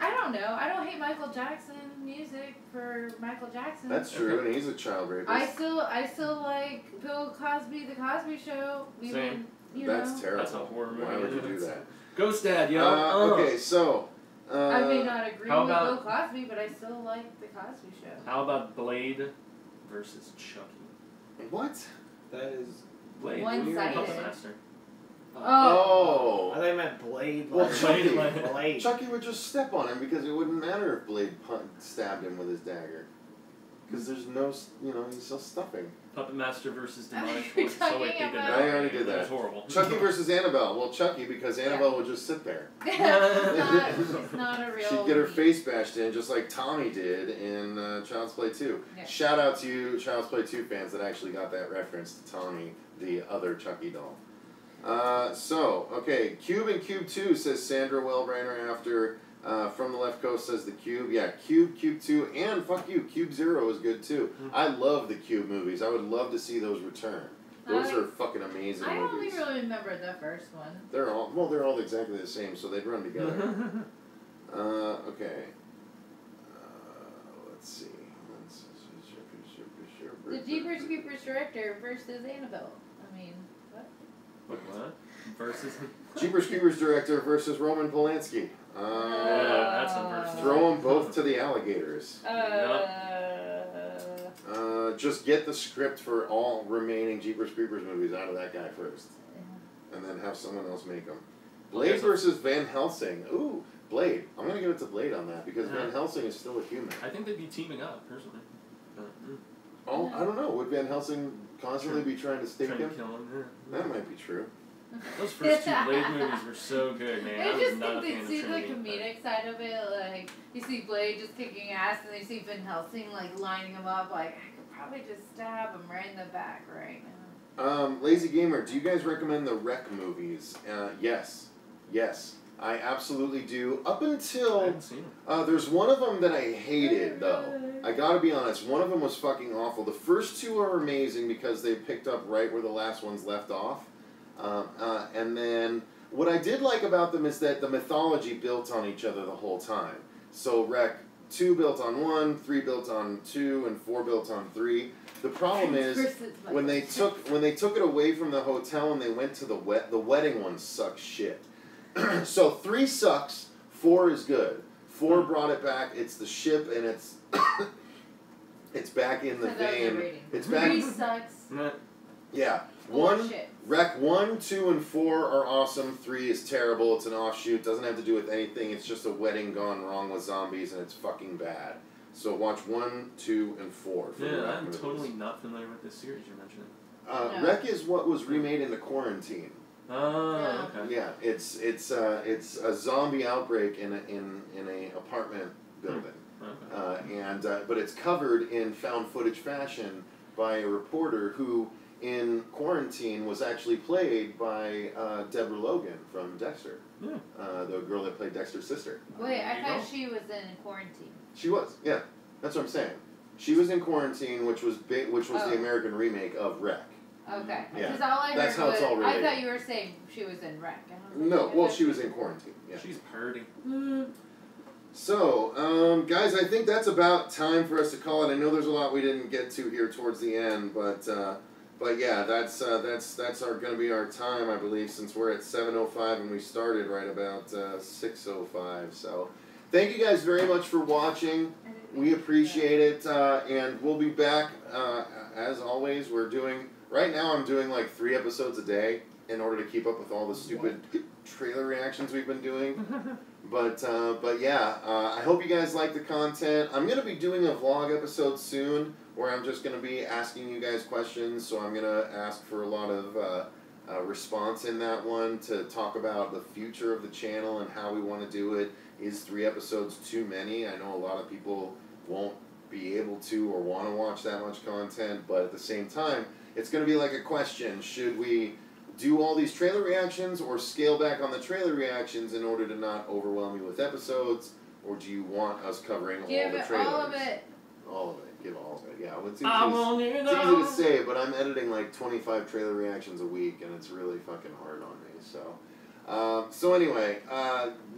Speaker 4: I don't know. I don't hate Michael Jackson music for Michael Jackson.
Speaker 2: That's true, and he's a child rapist.
Speaker 4: I still like Bill Cosby, The Cosby Show.
Speaker 1: Same.
Speaker 2: That's terrible.
Speaker 1: That's a horror movie.
Speaker 2: Why would you do that?
Speaker 1: Ghost Dad, yo.
Speaker 2: Okay, so.
Speaker 4: I may not agree with Bill Cosby, but I still like The Cosby Show.
Speaker 1: How about Blade versus Chucky?
Speaker 2: What?
Speaker 3: That is
Speaker 1: Blade.
Speaker 4: One-sided.
Speaker 1: Puppet Master.
Speaker 3: Oh. I thought you meant Blade.
Speaker 2: Well,
Speaker 3: Blade.
Speaker 2: Chucky would just step on him because it wouldn't matter if Blade stabbed him with his dagger. Because there's no, he's still stuffing.
Speaker 1: Puppet Master versus Demonic
Speaker 4: Force.
Speaker 2: I already did that.
Speaker 1: That was horrible.
Speaker 2: Chucky versus Annabelle. Well, Chucky, because Annabelle would just sit there.
Speaker 4: She's not a real...
Speaker 2: She'd get her face bashed in just like Tommy did in Child's Play 2. Yeah. Shout out to you Child's Play 2 fans that actually got that reference to Tommy, the other Chucky doll. Okay, Cube and Cube 2, says Sandra Wellbrainer after... from the left coast says the Cube. Yeah, Cube 2, and fuck you, Cube 0 is good too. I love the Cube movies. I would love to see those return. Those are fucking amazing movies.
Speaker 4: I only really remember the first one.
Speaker 2: They're all exactly the same, so they'd run together. Okay. Let's see.
Speaker 4: The Jeepers Creepers director versus Annabelle. I mean,
Speaker 1: what? Versus?
Speaker 2: Jeepers Creepers director versus Roman Polanski.
Speaker 1: That's a versus.
Speaker 2: Throw them both to the alligators. Just get the script for all remaining Jeepers Creepers movies out of that guy first. And then have someone else make them. Blade versus Van Helsing. Ooh, Blade. I'm going to give it to Blade on that because Van Helsing is still a human.
Speaker 1: I think they'd be teaming up, personally.
Speaker 2: I don't know. Would Van Helsing constantly be trying to stake him?
Speaker 1: To kill him?
Speaker 2: That might be true.
Speaker 1: Those first two Blade movies were so good, man.
Speaker 4: I just think they see the comedic side of it. Like, you see Blade just kicking ass, and you see Van Helsing, like, lining him up. Like, I could probably just stab him right in the back right now.
Speaker 2: Lazy Gamer, do you guys recommend the Wreck movies? Yes. Yes. I absolutely do. Up until... there's one of them that I hated, though. I gotta be honest. One of them was fucking awful. The first two are amazing because they picked up right where the last one's left off. And then what I did like about them is that the mythology built on each other the whole time. So Wreck 2 built on 1, 3 built on 2, and 4 built on 3. The problem is when they took it away from the hotel and they went to the wedding one sucks shit. So 3 sucks, 4 is good. 4 brought it back. It's the ship and it's it's back in the vein. It's back.
Speaker 4: 3 sucks.
Speaker 2: Yeah.
Speaker 4: 1,
Speaker 2: Wreck 1, 2, and 4 are awesome. 3 is terrible. It's an offshoot. Doesn't have to do with anything. It's just a wedding gone wrong with zombies, and it's fucking bad. So watch 1, 2, and 4.
Speaker 1: I'm totally not familiar with this series you're mentioning.
Speaker 2: Wreck is what was remade into Quarantine.
Speaker 1: Oh, okay.
Speaker 2: Yeah, it's a zombie outbreak in a apartment building, but it's covered in found footage fashion by a reporter who, in Quarantine, was actually played by Deborah Logan from Dexter, the girl that played Dexter's sister.
Speaker 4: Wait, I thought she was in Quarantine.
Speaker 2: She was, yeah. That's what I'm saying. She was in Quarantine, which was the American remake of Wreck.
Speaker 4: Okay.
Speaker 2: Yeah.
Speaker 4: Because all I heard
Speaker 2: That's how it's all related.
Speaker 4: I thought you were saying she was in Wreck.
Speaker 2: No, well, she was in Quarantine. Yeah.
Speaker 1: She's purty.
Speaker 2: So, guys, I think that's about time for us to call it. I know there's a lot we didn't get to here towards the end, but yeah, that's going to be our time, I believe, since we're at 7:05 and we started right about 6:05. So, thank you guys very much for watching. We appreciate it, and we'll be back as always. Right now I'm doing like 3 episodes a day in order to keep up with all the stupid trailer reactions we've been doing. But yeah, I hope you guys like the content. I'm going to be doing a vlog episode soon where I'm just going to be asking you guys questions. So I'm going to ask for a lot of response in that one to talk about the future of the channel and how we want to do it. Is 3 episodes too many? I know a lot of people won't be able to or want to watch that much content, but at the same time, it's going to be like a question. Should we do all these trailer reactions or scale back on the trailer reactions in order to not overwhelm you with episodes? Or do you want us covering all the trailers?
Speaker 4: Give all of it.
Speaker 2: All of it. Give all of it. Yeah, it's easy to say, but I'm editing like 25 trailer reactions a week, and it's really fucking hard on me. So anyway,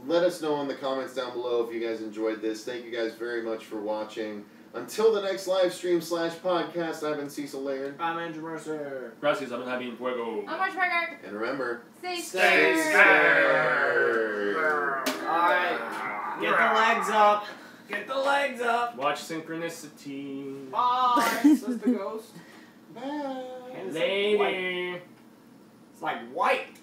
Speaker 2: let us know in the comments down below if you guys enjoyed this. Thank you guys very much for watching. Until the next live stream / podcast, I've been Cecil Laird.
Speaker 3: I'm Andrew Mercer.
Speaker 1: Gracias, I'm Javi en Fuego.
Speaker 4: I'm March Burger.
Speaker 2: And remember,
Speaker 4: stay
Speaker 2: scared.
Speaker 3: Alright, get the legs up. Get the legs up.
Speaker 1: Watch Synchronicity.
Speaker 3: Bye. Says the ghost.
Speaker 2: Bye.
Speaker 3: And
Speaker 1: Later.
Speaker 3: it's like white.